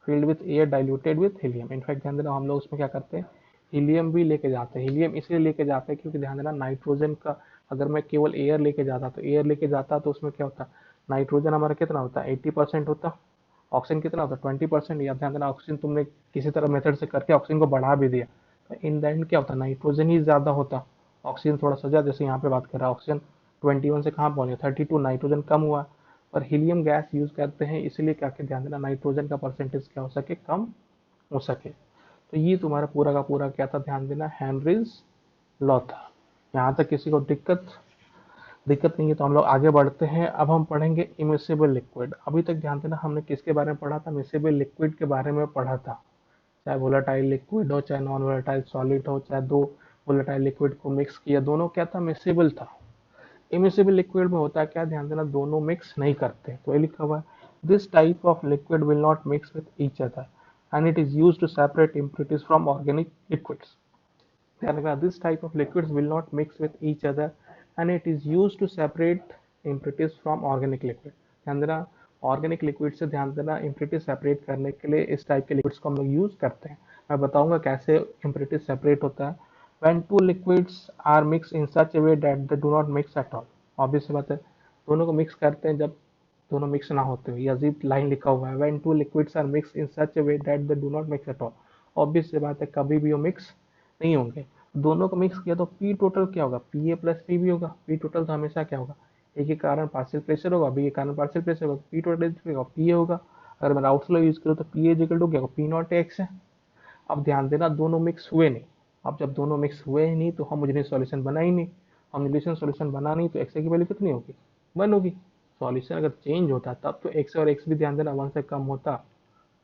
Filled with air diluted with helium. In fact ध्यान देना हम लोग उसमें क्या करते हैं, helium भी लेके जाते हैं। हीलियम इसलिए लेके जाते हैं क्योंकि ध्यान देना नाइट्रोजन का, अगर मैं केवल एयर लेके जाता तो एयर लेके जाता तो उसमें क्या होता, नाइट्रोजन हमारा कितना होता है 80% होता, ऑक्सीजन कितना होता 20%। या ध्यान देना ऑक्सीजन तुमने किसी तरह मेथड से करके ऑक्सीजन को बढ़ा भी दिया तो इन द एंड क्या होता, नाइट्रोजन ही ज्यादा होता, ऑक्सीजन थोड़ा सा ज्यादा। जैसे यहाँ पे बात कर रहा है ऑक्सीजन 21 से कहाँ पहुंच गया 32, नाइट्रोजन कम हुआ। और हीलियम गैस यूज करते हैं इसलिए क्या कि ध्यान देना नाइट्रोजन का परसेंटेज क्या हो सके, कम हो सके। तो ये तुम्हारा पूरा का पूरा क्या था, ध्यान देना हेनरीज लॉ था। यहाँ तक किसी को दिक्कत दिक्कत नहीं है तो हम लोग आगे बढ़ते हैं। अब हम पढ़ेंगे इमिसिबल लिक्विड। अभी तक ध्यान देना हमने किसके बारे में पढ़ा था, मिसिबल लिक्विड के बारे में पढ़ा था। चाहे वोलेटाइल लिक्विड हो, चाहे नॉन वोलेटाइल सॉलिड हो, चाहे दो वोलेटाइल लिक्विड को मिक्स किया, दोनों क्या था, मिसिबल था। इमिसिबल लिक्विड में होता है क्या, ध्यान देना दोनों मिक्स नहीं करते। तो ये लिखा हुआ है, this type of liquid will not mix with each other and it is used to separate impurities from organic liquids. ध्यान रखना, this type of liquids will not mix with each other and it is used to separate impurities from organic liquid. ध्यान देना organic liquid से, ध्यान देना impurities separate करने के लिए इस टाइप के लिक्विड्स को हम लोग यूज करते हैं। मैं बताऊंगा कैसे impurities सेपरेट होता है। when two liquids are mixed in such a way that they do not mix at all, obvious सी बात है दोनों को मिक्स करते हैं जब दोनों मिक्स ना होते हुए, या अजीब लाइन लिखा हुआ है when two liquids are mixed in such a way that they do not mix at all, obvious सी बात है कभी भी वो मिक्स नहीं होंगे। दोनों को मिक्स किया तो पी टोटल क्या होगा, पी ए प्लस पी भी होगा। पी टोटल तो हमेशा क्या होगा, ए के कारण पार्शियल प्रेशर होगा, बी के कारण पार्शियल प्रेशर होगा, पी टोटल पी ए होगा। अगर मैं राउट्स लॉ यूज करूँ तो पी ए इक्वल टू क्या होगा, पी नॉट एक्स है। अब ध्यान देना दोनों मिक्स हुए नहीं। अब जब दोनों मिक्स हुए ही नहीं तो होमोजेनियस सॉल्यूशन बना ही नहीं। होमोजेनियस सॉल्यूशन बना नहीं तो एक्स की वैल्यू कितनी होगी, 1 होगी। सॉल्यूशन अगर चेंज होता तब तो एक्स और एक्स भी ध्यान देना 1 से कम होता।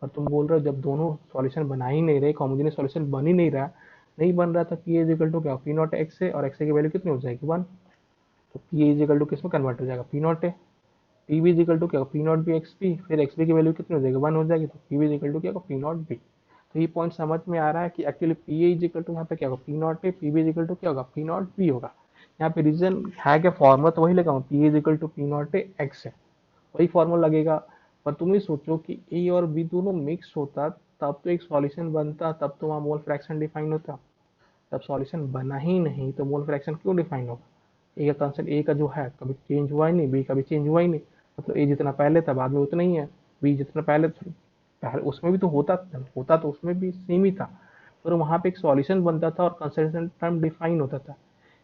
और तुम बोल रहे हो जब दोनों सॉल्यूशन बना ही नहीं रहे, होमोजेनियस सॉल्यूशन बन ही नहीं रहा, नहीं बन रहा तो पी इज इक्वल टू क्या, पी नॉट एक्स है और एक्स की वैल्यू कितनी हो जाएगी 1। तो पी इज इक्वल टू किस में कन्वर्ट हो जाएगा, पी नॉट है। P B is equal to क्या, P naught B X P, फिर एक्स बी की वैल्यू कितनी हो जाएगी 1 हो जाएगी। तो P B is equal to क्या, पी नॉट बी। तो ये पॉइंट समझ में आ रहा है कि actually P A is equal to यहाँ पे क्या होगा, P not A, P B is equal to क्या होगा, पी नॉट बी होगा। यहाँ पे रीजन है क्या, फॉर्मूला तो वही लगा, P is equal to P not a X है, वही फॉर्मूला लगेगा। पर तुम ही सोचो कि ए और बी दोनों मिक्स होता तब तो एक सॉल्यूशन बनता, तब तो वहाँ मोल फ्रैक्शन डिफाइन होता। जब सॉल्यूशन बना ही नहीं तो मोल फ्रैक्शन क्यों डिफाइन होगा। ए का कांस्टेंट ए का जो है कभी चेंज हुआ ही नहीं, बी का भी चेंज हुआ ही नहीं, मतलब ए जितना पहले था बाद में उतना ही है, बी जितना पहले पहले उसमें भी तो होता तो उसमें भी सेम ही था, पर वहाँ पे एक सॉल्यूशन बनता था और कंसल्टेंट टर्म डिफाइन होता था।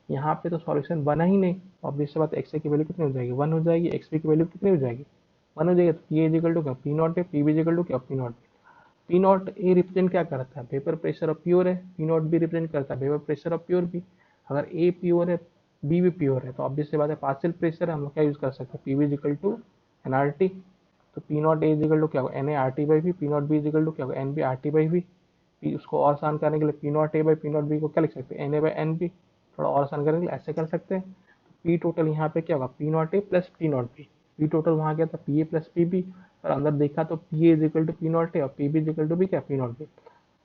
यहाँ पे तो सॉल्यूशन बना ही नहीं, ऑब्वियस बात एक्स की वैल्यू कितनी हो जाएगी 1 हो जाएगी, एक्स पी की वैल्यू कितनी हो जाएगी 1 हो जाएगी। तो पी इजिकल टू क्या, पी नॉट है, पी बी इजिकल टू क्या, P naught. P not A represent क्या करता है, वेपर प्रेशर ऑफ प्योर है, पी नॉट बी रिप्रेजेंट करता है vapour pressure of pure B. अगर ए प्योर है बी भी प्योर है तो ऑब्वियस सी बात है पार्शियल प्रेशर है, हम लोग क्या यूज कर सकते हैं, P B is equal to N R T. तो P not A is equal to क्या होगा, N A R T by V, P naught B is equal to क्या होगा, N B R T by V. P उसको और आसान करने के लिए P not A by P naught B को क्या लिख सकते हैं, N A by N B. थोड़ा और आसान करने के लिए ऐसे कर सकते हैं। पी टोटल यहाँ पे क्या होगा, P not A plus P naught B. P total वहाँ क्या था, P A plus P B, और अंदर देखा तो P A is equal to P not A और P B is equal to B क्या, P naught B.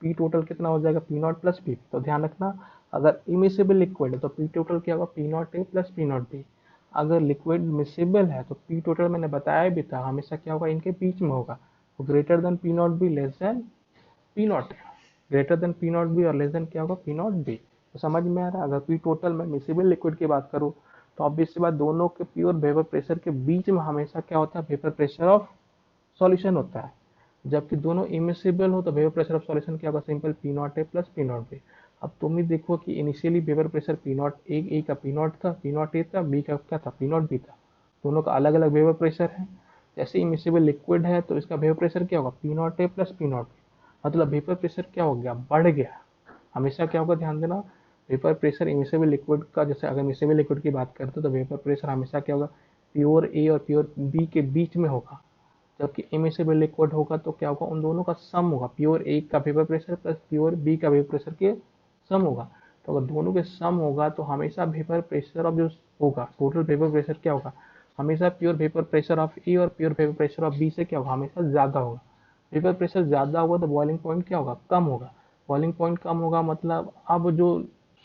P total कितना हो जाएगा, पी नॉट प्लस पी। तो ध्यान रखना अगर इमिसिबल लिक्विड है तो पी टोटल क्या होगा, P not A plus P naught B. अगर लिक्विड मिसिबल है तो पी टोटल मैंने बताया भी था हमेशा क्या होगा, इनके बीच में होगा, तो greater than P naught B, less than P not, greater than P naught B और लेस देन क्या होगा, पी नॉट बी। तो समझ में आ रहा है, अगर पी टोटल में मिसिबल लिक्विड की बात करूँ तो ऑब्वियस सी बात दोनों के प्योर वेपर प्रेशर के बीच में हमेशा क्या होता है, वेपर प्रेशर ऑफ सॉल्यूशन होता है। जबकि दोनों इमिसिबल हो तो वेपर प्रेशर ऑफ सॉल्यूशन क्या होगा, simple P not A plus P naught B. अब तुम ही देखो कि initially vapour pressure P not a का पी नॉट था, पी नॉट ए था, बी का क्या था, पी नॉट बी था। दोनों का अलग अलग वेपर प्रेशर है। जैसे इमिसिबल लिक्विड है तो इसका वेपर प्रेशर क्या होगा, P not A plus P naught B. मतलब वेपर प्रेशर क्या हो गया, बढ़ गया। हमेशा क्या होगा, ध्यान देना वेपर प्रेशर इमिसिबल लिक्विड का, जैसे अगर इमिसिबल लिक्विड की बात करते तो वेपर प्रेशर हमेशा क्या होगा, प्योर ए और प्योर बी के बीच में होगा। जबकि इमिसिबल लिक्विड होगा तो क्या होगा, उन दोनों का सम होगा, प्योर ए का vapour pressure plus pure B का वेपर प्रेशर के सम होगा। तो अगर दोनों के सम होगा तो हमेशा वेपर प्रेशर ऑफ जो होगा, टोटल वेपर प्रेशर क्या होगा, हमेशा pure vapour pressure of A और pure vapour pressure of B से क्या होगा, हमेशा ज्यादा होगा। वेपर प्रेशर ज्यादा होगा तो बॉइलिंग पॉइंट क्या होगा, कम होगा। बॉइलिंग पॉइंट कम होगा मतलब अब जो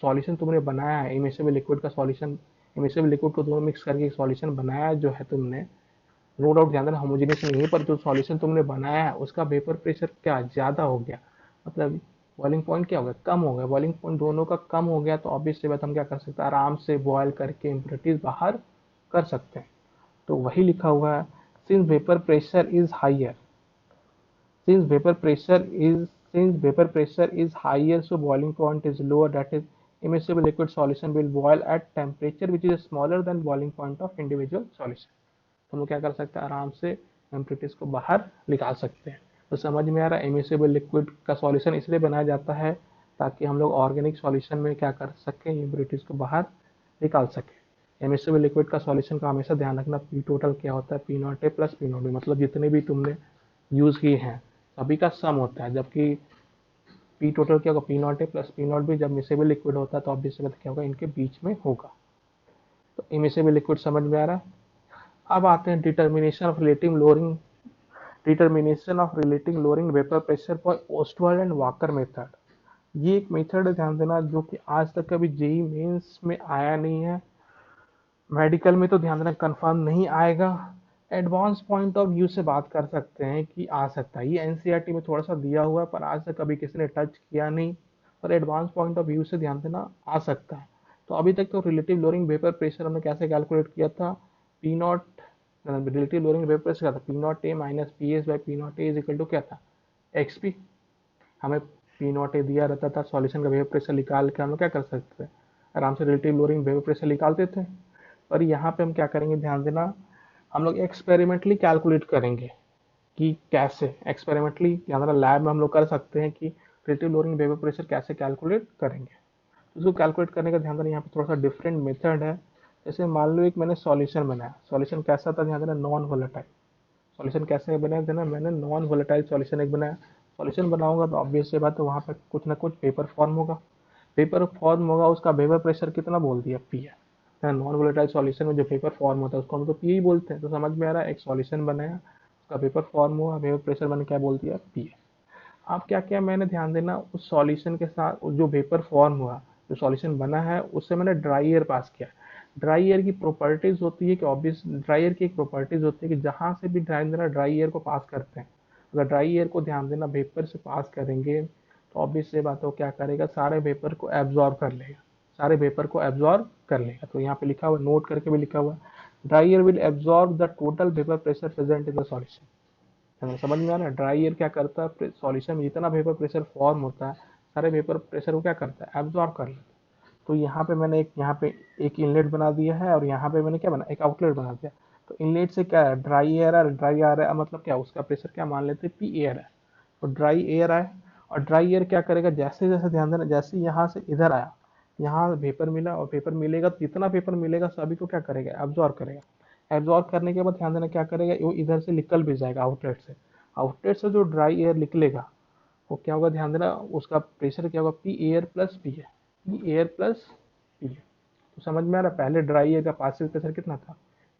सॉल्यूशन तुमने बनाया है इमिसिबल लिक्विड का सॉल्यूशन इमिसिबल लिक्विड को दोनों मिक्स करके एक सॉल्यूशन बनाया जो है तुमने, नो डाउट ध्यान देना होमोजेनियस नहीं है, पर जो सॉल्यूशन तुमने बनाया है उसका वेपर प्रेशर क्या ज़्यादा हो गया, मतलब बॉइलिंग पॉइंट क्या हो गया, कम हो गया, बॉइलिंग पॉइंट दोनों का कम हो गया, तो ऑब्वियसली बात हम क्या कर सकते हैं, आराम से बॉयल करके इम्प्योरिटीज बाहर कर सकते हैं। तो वही लिखा हुआ है, since vapour pressure is higher, since vapor pressure is since vapor pressure is higher, so boiling point is lower, that is immiscible liquid solution will boil at temperature which is smaller than boiling point of individual solution। तो हम लोग क्या कर सकते हैं, आराम से impurities को बाहर निकाल सकते हैं। तो समझ में आ रहा है, इमिसिबल लिक्विड का सॉल्यूशन इसलिए बनाया जाता है ताकि हम लोग ऑर्गेनिक सॉल्यूशन में क्या कर सकें, इम्प्योरिटीज को बाहर निकाल सकें। इमिसिबल लिक्विड का सॉल्यूशन का हमेशा ध्यान रखना, पी टोटल क्या होता है, P not A plus P naught B, मतलब जितने भी तुमने यूज किए हैं सभी का सम होता है, जबकि पी टोटल क्या होगा, P not A plus P naught B, जब मिसेबल लिक्विड होता है तो ऑब्वियसली बात क्या होगा, इनके बीच में होगा। तो इमिसेबल लिक्विड समझ में आ रहा है। अब आते हैं determination of relating lowering vapour pressure for Ostwald and Walker method. ये एक मेथड है, ध्यान देना, जो कि आज तक कभी जेई मेंस में आया नहीं है, मेडिकल में तो ध्यान देना कंफर्म नहीं आएगा। एडवांस पॉइंट ऑफ व्यू से बात कर सकते हैं कि आ सकता है, ये एनसीईआरटी में थोड़ा सा दिया हुआ है पर आज तक कभी किसी ने टच किया नहीं, पर एडवांस पॉइंट ऑफ व्यू से ध्यान देना आ सकता है। तो अभी तक तो रिलेटिव लोअरिंग वेपर प्रेशर हमने कैसे कैलकुलेट किया था, P naught, relative lowering vapour pressure क्या था, P not a minus P S by P not A is equal to क्या था, एक्सपी। हमें पी नॉट ए दिया रहता था, सॉल्यूशन का वेपर प्रेशर निकाल के हम लोग क्या कर सकते थे, आराम से रिलेटिव लोअरिंग वेपर प्रेशर निकालते थे। पर यहाँ पे हम क्या करेंगे, ध्यान देना, हम लोग एक्सपेरिमेंटली कैलकुलेट करेंगे कि कैसे एक्सपेरिमेंटली, ध्यान देना, लैब में हम लोग कर सकते हैं कि रिलेटिव लोअरिंग वेपर प्रेशर कैसे कैलकुलेट करेंगे। तो उसको कैलकुलेट करने का ध्यान देना, यहाँ पे थोड़ा सा डिफरेंट मेथड है। जैसे मान लो एक मैंने सॉल्यूशन बनाया, सॉल्यूशन कैसा था, ध्यान देना, नॉन वोलेटाइल सॉल्यूशन। कैसे बनाया देना, मैंने नॉन वोलेटाइल सॉल्यूशन एक बनाया। सॉल्यूशन बनाऊंगा तो ऑब्वियस सी बात है, वहाँ पे कुछ ना कुछ पेपर फॉर्म होगा, पेपर फॉर्म होगा, उसका वेपर प्रेशर कितना बोल दिया, पी है। नॉन वोलेटाइल सॉल्यूशन में जो पेपर फॉर्म होता है उसको हम तो पी ही बोलते हैं। तो समझ में आ रहा है, एक सॉल्यूशन बनाया, उसका पेपर फॉर्म हुआ, वेपर प्रेशर मैंने क्या बोल दिया, पी है। अब क्या क्या मैंने ध्यान देना, उस सॉल्यूशन के साथ जो वेपर फॉर्म हुआ, जो सॉल्यूशन बना है, उससे मैंने ड्राई एयर पास किया। ड्राई एयर की प्रॉपर्टीज होती है कि ऑब्वियस, ड्राई एयर की एक प्रॉपर्टीज होती है कि जहाँ से भी ध्यान देना ड्राई एयर को पास करते हैं, अगर ड्राई एयर को ध्यान देना वेपर से पास करेंगे तो ऑब्वियस से बात हो, क्या करेगा, सारे वेपर को एब्जॉर्ब कर लेगा, सारे वेपर को एब्जॉर्ब कर लेगा। तो यहाँ पे लिखा हुआ, नोट करके भी लिखा हुआ, dry air will absorb the total vapour pressure present in the solution. समझ में आ रहा है, ड्राई एयर क्या करता है, सॉल्यूशन में जितना वेपर प्रेशर फॉर्म होता है, सारे वेपर प्रेशर को क्या करता है, एब्जॉर्ब कर लेता है। तो यहाँ पे मैंने एक, यहाँ पे एक इनलेट बना दिया है और यहाँ पे मैंने क्या बना, एक आउटलेट बना दिया। तो इनलेट से क्या है, ड्राई एयर है, ड्राई आ रहा है, मतलब क्या, उसका प्रेशर क्या मान लेते हैं, पी एयर है। तो ड्राई एयर आए, और ड्राई एयर क्या करेगा, जैसे जैसे ध्यान देना, जैसे यहाँ से इधर आया, यहाँ वेपर मिला, और पेपर मिलेगा तो जितना पेपर मिलेगा सभी को क्या करेगा, एब्जॉर्ब करेगा। एब्जॉर्ब करने के बाद ध्यान देना क्या करेगा, वो इधर से निकल भी जाएगा आउटलेट से। आउटलेट से जो ड्राई एयर निकलेगा वो क्या होगा, ध्यान देना, उसका प्रेशर क्या होगा, पी एयर प्लस पी है, पी एयर प्लस पी है। तो समझ में आ रहा है, पहले ड्राई एयर का पार्शियल प्रेशर कितना था,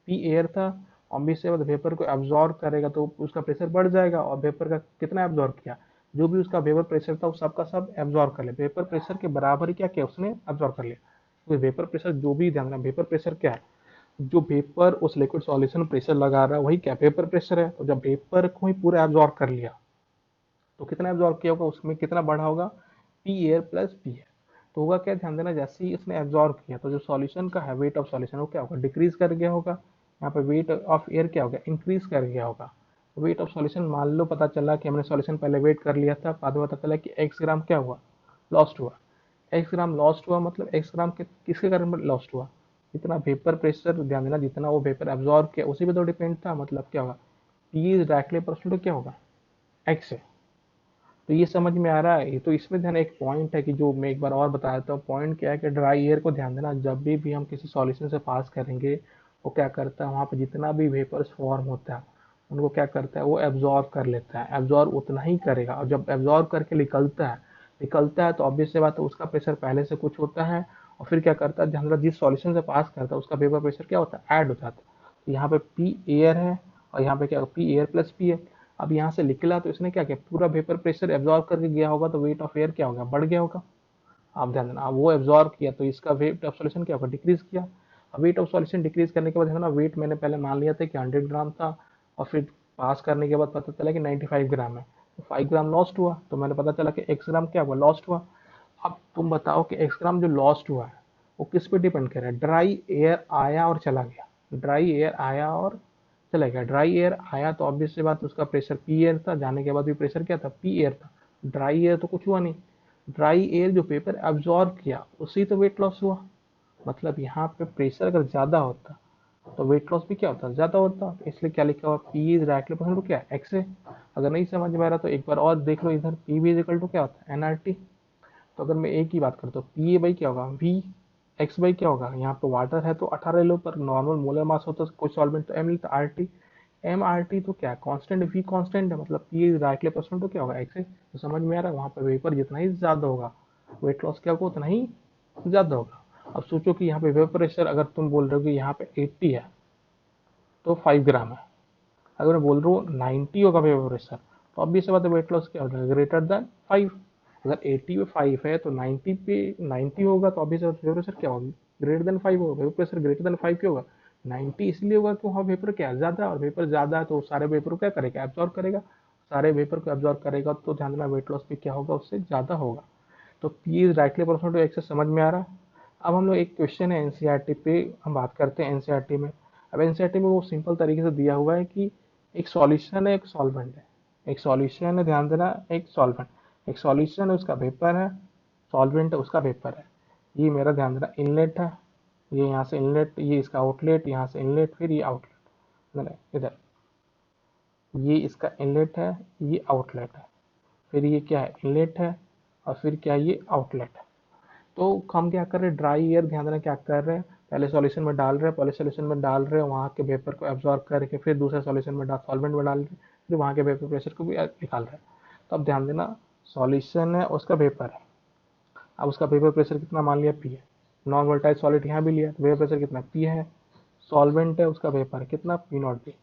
पी एयर था, ऑब्वियस से वेपर को एब्जॉर्ब करेगा तो उसका प्रेशर बढ़ जाएगा, और वेपर का कितना एब्जॉर्ब किया, जो भी उसका वेपर प्रेशर था वो सबका सब एब्जॉर्ब कर ले, वेपर प्रेशर के बराबर ही क्या किया, उसने एब्जॉर्ब कर लिया। तो वेपर प्रेशर जो भी, ध्यान देना, वेपर प्रेशर क्या है, जो वेपर उस लिक्विड सॉल्यूशन प्रेशर लगा रहा है वही क्या, वेपर प्रेशर है। तो जब वेपर को ही पूरा एब्जॉर्ब कर लिया तो कितना एब्जॉर्ब किया होगा, उसमें कितना बढ़ा होगा, पी एयर प्लस पी है। तो होगा क्या, ध्यान देना, जैसे ही इसने एब्जॉर्ब किया तो जो सॉल्यूशन का है वेट ऑफ सॉल्यूशन वो क्या होगा, डिक्रीज कर गया होगा। यहाँ पे वेट ऑफ एयर क्या होगा, इंक्रीज कर गया होगा। वेट ऑफ सॉल्यूशन मान लो पता चला कि हमने सॉल्यूशन पहले वेट कर लिया था, बाद में पता चला कि एक्स ग्राम क्या हुआ, लॉस्ट हुआ। एक्स ग्राम लॉस्ट हुआ, मतलब एक्स ग्राम किसके कारण लॉस्ट हुआ, जितना वेपर प्रेशर, ध्यान देना, जितना वो वेपर एब्जॉर्ब किया उसी पे तो डिपेंड था, मतलब क्या होगा, P is directly proportional to क्या होगा, एक्स है। तो ये समझ में आ रहा है। तो इसमें ध्यान, एक पॉइंट है कि जो मैं एक बार और बताया था, पॉइंट क्या है कि ड्राई एयर को ध्यान देना, जब भी हम किसी सॉल्यूशन से पास करेंगे वो क्या करता है, वहाँ पे जितना भी वेपर्स फॉर्म होता है उनको क्या करता है, वो एब्जॉर्ब कर लेता है, एब्जॉर्ब उतना ही करेगा। और जब एब्जॉर्ब करके निकलता है तो ऑब्वियस सी बात है, उसका प्रेशर पहले से कुछ होता है, और फिर क्या करता है, ध्यान देना, जिस सॉल्यूशन से पास करता है उसका वेपर प्रेशर क्या होता है, ऐड हो जाता है। तो यहाँ पे पी एयर है, और यहाँ पे क्या, पी एयर प्लस पी है। अब यहाँ से निकला तो इसने क्या किया, पूरा वेपर प्रेशर एब्जॉर्ब करके गया होगा, तो वेट ऑफ एयर क्या होगा, बढ़ गया होगा। आप ध्यान देना, अब वो एब्जॉर्ब किया तो इसका वेट ऑफ सॉल्यूशन क्या होगा, डिक्रीज किया। अब वेट ऑफ सॉल्यूशन डिक्रीज करने के बाद है ना, वेट मैंने पहले मान लिया था कि 100 ग्राम था, और फिर पास करने के बाद पता चला कि 95 ग्राम है, तो 5 ग्राम लॉस्ट हुआ, तो मैंने पता चला कि x ग्राम क्या हुआ, लॉस्ट हुआ। अब तुम बताओ कि x ग्राम जो लॉस्ट हुआ है वो किस पे डिपेंड कर रहा है, ड्राई एयर आया और चला गया, ड्राई एयर आया और चला गया, ड्राई एयर आया तो ऑब्वियस सी बात उसका प्रेशर पी एयर था, जाने के बाद भी प्रेशर क्या था, पी एयर था, ड्राई एयर तो कुछ हुआ नहीं, ड्राई एयर जो पेपर एब्जॉर्ब किया उससे तो वेट लॉस हुआ। मतलब यहाँ पे प्रेशर अगर ज़्यादा होता तो वेट लॉस भी क्या होता, ज़्यादा होता, तो इसलिए क्या लिखा हुआ, P is directly percent to क्या, एक्स है। अगर नहीं समझ में आ रहा तो एक बार और देख लो, इधर पी भी इजिकल टू क्या होता है, एन आर टी। तो अगर मैं एक ही बात करता हूँ, पी ए बाई क्या होगा, वी, एक्स बाई क्या होगा, यहाँ पे वाटर है तो 18 लो, पर नॉर्मल मोलर मास होता है कोई सॉल्वेंट तो एम लिखता, R T, M R T तो क्या कांस्टेंट, वी कांस्टेंट है, मतलब पी इज डायरेक्टली परसेंट तो क्या होगा, एक्स है। तो समझ में आ रहा है, वहाँ पे वेपर जितना ही ज़्यादा होगा वेट लॉस क्या होगा उतना ही ज़्यादा होगा। अब सोचो कि यहाँ पे वेपर प्रेशर अगर तुम बोल रहे हो कि यहाँ पे 80 है तो 5 ग्राम है, अगर मैं बोल रहा हूँ 90 होगा वेपर प्रेशर, तो अब भी से बात है वेट लॉस क्या होगा, ग्रेटर देन 5। अगर 80 पे 5 है तो 90 पे 90 होगा, तो अभी से वेपर प्रेशर क्या होगा, ग्रेटर देन 5 होगा, वेपर प्रेशर ग्रेटर देन 5 क्यों होगा, 90 इसलिए होगा कि वहाँ वेपर क्या ज़्यादा है, और वेपर ज़्यादा है तो सारे वेपर को क्या करेगा, एब्जॉर्ब करेगा, सारे वेपर को एब्जॉर्ब करेगा, तो ध्यान देना वेट लॉस भी क्या होगा, उससे ज़्यादा होगा। तो P is directly proportional to X समझ में आ रहा है। अब हम लोग एक क्वेश्चन है एनसीईआरटी पे हम बात करते हैं एनसीईआरटी में। अब एनसीईआरटी में वो सिंपल तरीके से दिया हुआ है कि एक सॉल्यूशन है, एक सॉल्वेंट है, एक सॉल्यूशन है, ध्यान देना, एक सॉल्वेंट, एक सॉल्यूशन है उसका वेपर है, सॉल्वेंट है उसका वेपर है। ये मेरा ध्यान देना इनलेट है, ये यहाँ से इनलेट, ये इसका आउटलेट, यहाँ से इनलेट, फिर ये आउटलेट, इधर ये इसका इनलेट है, ये आउटलेट है, फिर ये क्या है, इनलेट है, और फिर क्या है, ये आउटलेट है। तो हम क्या कर रहे हैं, ड्राई एयर, ध्यान देना क्या कर रहे हैं, पहले सॉल्यूशन में डाल रहे हैं, पहले सॉल्यूशन में डाल रहे हैं, वहाँ के वेपर को एब्जॉर्ब करके फिर दूसरे सॉल्यूशन में सॉल्वेंट में डाल रहे हैं, फिर वहाँ के वेपर प्रेशर को भी निकाल रहे हैं। तो अब ध्यान देना, सॉल्यूशन है उसका वेपर है, अब उसका वेपर प्रेशर कितना मान लिया, पी है, नॉन वोल्टाइल सॉलिड यहाँ भी लिया तो वेपर प्रेशर कितना, पी है, सॉल्वेंट है उसका वेपर कितना, पी नॉट बी।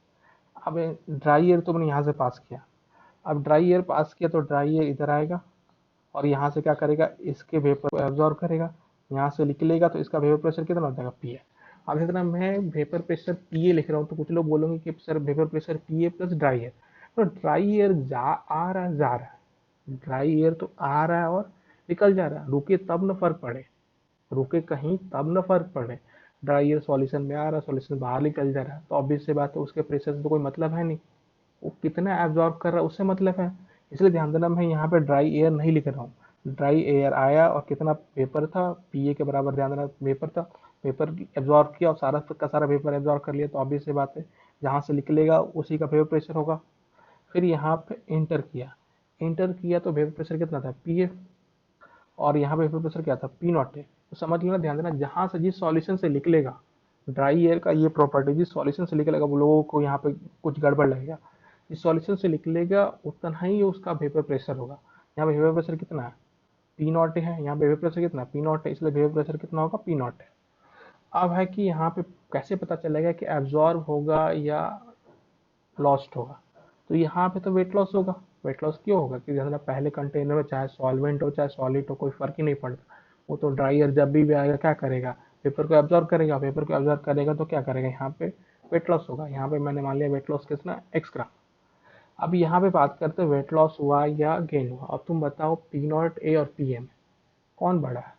अब ड्राई एयर तो मैंने यहाँ से पास किया, अब ड्राई एयर पास किया तो ड्राई एयर इधर आएगा और यहाँ से क्या करेगा, इसके वेपर को एब्जॉर्ब करेगा, यहाँ से निकलेगा तो इसका वेपर प्रेशर कितना हो जाएगा, पी ए। अब जितना मैं वेपर प्रेशर पी ए लिख रहा हूँ तो कुछ लोग बोलेंगे कि sir vapour pressure P A plus dry air, तो ड्राई एयर जा आ रहा है जा रहा है, ड्राई एयर तो आ रहा है और निकल जा रहा है, रुके तब न फर्क पड़े, रुके कहीं तब न फर्क पड़े। ड्राई एयर सॉल्यूशन में आ रहा है, सॉल्यूशन बाहर निकल जा रहा है, तो ऑब्वियस सी बात है उसके प्रेशर से तो कोई मतलब है नहीं, वो कितना एब्जॉर्ब कर रहा है उससे मतलब है। इसलिए ध्यान देना, मैं यहाँ पे ड्राई एयर नहीं लिख रहा हूँ, ड्राई एयर आया और कितना पेपर था, पी ए के बराबर, ध्यान देना पेपर था, पेपर एब्जॉर्ब किया और सारा का सारा पेपर एब्जॉर्ब कर लिया, तो ऑब्वियस सी बात है जहाँ से निकलेगा उसी का वेपर प्रेशर होगा। फिर यहाँ पे इंटर किया, इंटर किया तो वेपर प्रेशर कितना था, पी ए, और यहाँ पे वेपर प्रेशर क्या था, पी नॉट है। तो समझ लेना, ध्यान देना, जहाँ से जिस सॉल्यूशन से निकलेगा, ड्राई एयर का ये प्रॉपर्टी, जिस सॉल्यूशन से निकलेगा वो लोगों को यहाँ पे कुछ गड़बड़ लगेगा, जिस सॉल्यूशन से निकलेगा उतना ही उसका वेपर प्रेशर होगा। यहाँ पे वेपर प्रेशर कितना है, पी नॉट है, यहाँ पे वेपर प्रेशर कितना, पी नॉट है, इसलिए वेपर प्रेशर कितना होगा, पी नॉट है। अब है कि यहाँ पे कैसे पता चलेगा कि एब्जॉर्ब होगा या लॉस्ट होगा, तो यहाँ पे तो वेट लॉस होगा। वेट लॉस क्यों होगा, क्योंकि मतलब पहले कंटेनर में चाहे सॉल्वेंट हो चाहे सॉलिड हो कोई फर्क ही नहीं पड़ता, वो तो ड्राई जब भी आएगा क्या करेगा, पेपर को एब्जॉर्ब करेगा, पेपर को एब्जॉर्ब करेगा तो क्या करेगा, यहाँ पे वेट लॉस होगा। यहाँ पे मैंने मान लिया वेट लॉस कितना, एक्स ग्राम। अब यहाँ पे बात करते हैं वेट लॉस हुआ या गेन हुआ। अब तुम बताओ पी नॉट ए और पी एम कौन बड़ा है,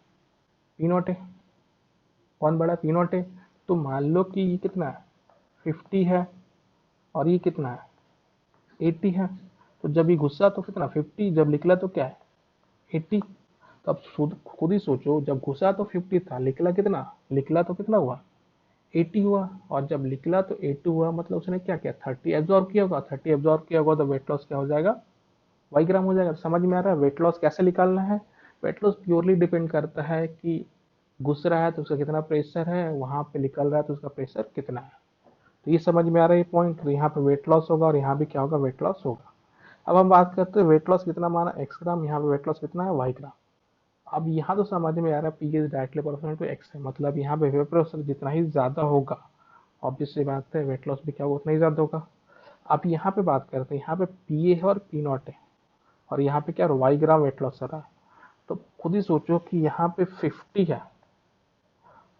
पी नॉट ए, कौन बड़ा है, पी नॉट ए। तो मान लो कि ये कितना है, 50 है, और ये कितना है, 80 है। तो जब ये घुसा तो कितना, 50, जब निकला तो क्या है, 80। तो अब खुद ही सोचो, जब घुसा तो 50 था, निकला कितना, निकला तो कितना हुआ, 80 हुआ, और जब निकला तो 80 हुआ, मतलब उसने क्या किया, 30 एब्जॉर्ब किया होगा, 30 एब्जॉर्ब किया होगा, तो वेट लॉस क्या हो जाएगा, वाई ग्राम हो जाएगा। समझ में आ रहा है वेट लॉस कैसे निकालना है। वेट लॉस प्योरली डिपेंड करता है कि घुस रहा है तो उसका कितना प्रेशर है, वहां पे निकल रहा है तो उसका प्रेशर कितना है। तो ये समझ में आ रहा है ये पॉइंट, तो यहाँ पे वेट लॉस होगा और यहाँ भी क्या होगा, वेट लॉस होगा। अब हम बात करते हैं वेट लॉस कितना माना, एक्स ग्राम, यहाँ पे वेट लॉस कितना है, वाई ग्राम। अब यहाँ तो समझ में आ रहा है P is directly proportional to X है, मतलब यहाँ पे वेपर प्रेशर जितना ही ज़्यादा होगा ऑब्वियस सी बात है वेट लॉस भी क्या होगा, उतना ही ज़्यादा होगा। अब यहाँ पे बात करते हैं, यहाँ पे पी ए है और पी नॉट है, और यहाँ पे क्या वाई ग्राम वेट लॉस हो रहा है। तो खुद ही सोचो कि यहाँ पे 50 है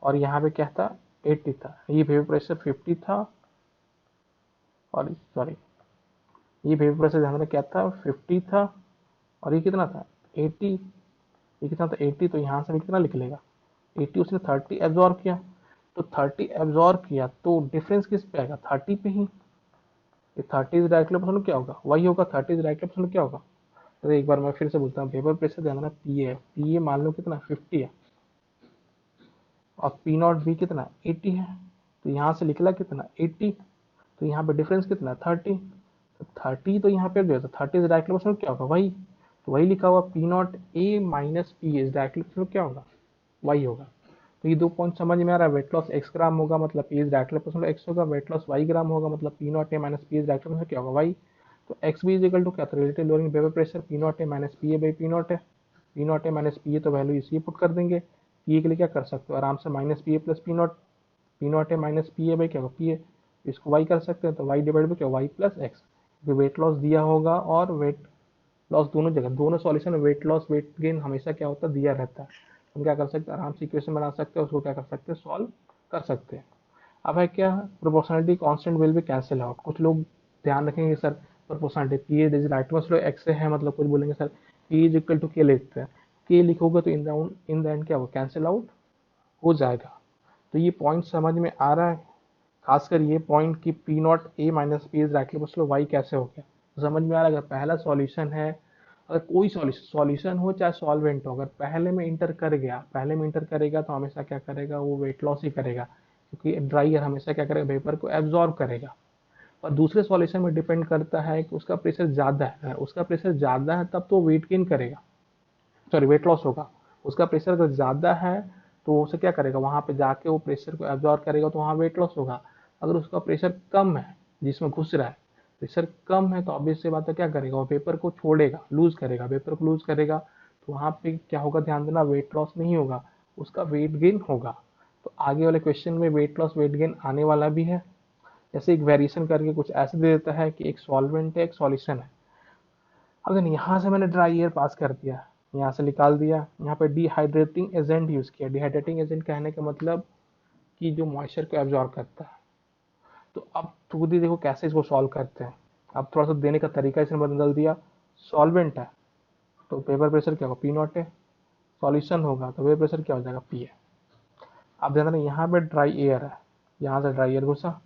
और यहाँ पे क्या था, 80 था, ये वेपर प्रेशर 50 था, और सॉरी ये वेपर प्रेशर ध्यान रखना क्या था, 50 था, और ये कितना था, 80। ये कितना था, 80, तो यहाँ से भी कितना लिख लेगा, 80, उसने 30 एब्जॉर्ब किया, तो 30 एब्जॉर्ब किया तो डिफरेंस किस पे आएगा, 30 पे ही। ये 30 इज डायरेक्टली प्रोपोर्शनल क्या होगा, वही होगा, 30 इज डायरेक्टली प्रोपोर्शनल क्या होगा। तो एक बार मैं फिर से बोलता हूँ, वेपर प्रेशर ध्यान रखना पी है, पी ए मान लो कितना 50 है, और पी नॉट भी कितना 80 है, तो यहाँ से निकला कितना 80, तो यहाँ पे डिफरेंस कितना 30, तो 30 तो यहाँ पे जो है, तो 30 इज डायरेक्टली प्रोपोर्शनल क्या होगा, वही, तो वही लिखा हुआ P not a minus P is directly proportional क्या होगा, वही होगा। तो ये 2 पॉइंट समझ में आ रहा है, वेट लॉस x ग्राम होगा मतलब P is directly proportional x होगा, वेट लॉस y ग्राम होगा मतलब P not a minus P is directly proportional क्या होगा, y। तो X B is equal to क्या था, relative lowering vapour pressure P not a minus P A by P naught है, P not a minus P A तो value इसी put कर देंगे, पी ए के लिए क्या कर सकते हो आराम से minus P A plus P not a minus P A by क्या होगा पी ए, इसको वाई कर सकते हैं, तो वाई डिवाइड बाई क्या वाई प्लस एक्स, क्योंकि वेट लॉस दिया होगा और वेट लॉस दोनों जगह, दोनों सॉल्यूशन में वेट लॉस वेट गेन हमेशा क्या होता है, दिया रहता है। हम क्या कर सकते हैं, आराम से इक्वेशन बना सकते हैं, उसको क्या कर सकते हैं, सॉल्व कर सकते हैं। अब है क्या, प्रोपोर्शनलिटी कांस्टेंट विल भी कैंसिल आउट। कुछ लोग ध्यान रखेंगे sir, proportionality P is right में एक्स से है, मतलब कुछ बोलेंगे sir P is equal to K लिखते हैं, के लिखोगे तो इन द एंड क्या होगा, कैंसिल आउट हो जाएगा। तो ये पॉइंट समझ में आ रहा है, खासकर ये पॉइंट कि P not a minus P is rightly proportional why कैसे हो गया, तो समझ में आ रहा है। अगर पहला सॉल्यूशन है, अगर कोई सॉल्यूशन हो चाहे सॉल्वेंट हो, अगर पहले में इंटर कर गया, पहले में इंटर करेगा तो हमेशा क्या करेगा, वो वेट लॉस ही करेगा, क्योंकि ड्राइयर हमेशा क्या करेगा, वेपर को एब्जॉर्ब करेगा। और दूसरे सॉल्यूशन में डिपेंड करता है कि उसका प्रेशर ज़्यादा है, उसका प्रेशर ज़्यादा है तब तो वेट गेन करेगा, सॉरी वेट लॉस होगा। उसका प्रेशर अगर ज़्यादा है तो उसे क्या करेगा, वहाँ पे जाके वो प्रेशर को एब्जॉर्ब करेगा, तो वहाँ वेट लॉस होगा। अगर उसका प्रेशर कम है, जिसमें घुस रहा है, प्रेशर कम है, तो ऑब्वियस सी बात है क्या करेगा, वो पेपर को छोड़ेगा, लूज करेगा, पेपर को लूज करेगा, तो वहाँ पे क्या होगा, ध्यान देना, वेट लॉस नहीं होगा, उसका वेट गेन होगा। तो आगे वाले क्वेश्चन में वेट लॉस वेट गेन आने वाला भी है। जैसे एक वेरिएशन करके कुछ ऐसे दे देता है कि एक सॉल्वेंट है, एक सॉल्यूशन है। अगर यहाँ से मैंने ड्राई एयर पास कर दिया, यहाँ से निकाल दिया, यहाँ पे डिहाइड्रेटिंग एजेंट यूज किया। डिहाइड्रेटिंग एजेंट कहने का मतलब कि जो मॉइस्चर को एब्जॉर्ब करता है। तो अब खुद ही देखो कैसे इसको सॉल्व करते हैं। अब थोड़ा सा देने का तरीका इसने बदल दिया। सॉल्वेंट है तो वेपर प्रेशर क्या होगा, पी नॉट है। सॉल्यूशन होगा तो वेपर प्रेशर क्या हो जाएगा, पी है। अब ध्यान देना, यहाँ पे ड्राई एयर है, यहाँ से ड्राई एयर घुसा,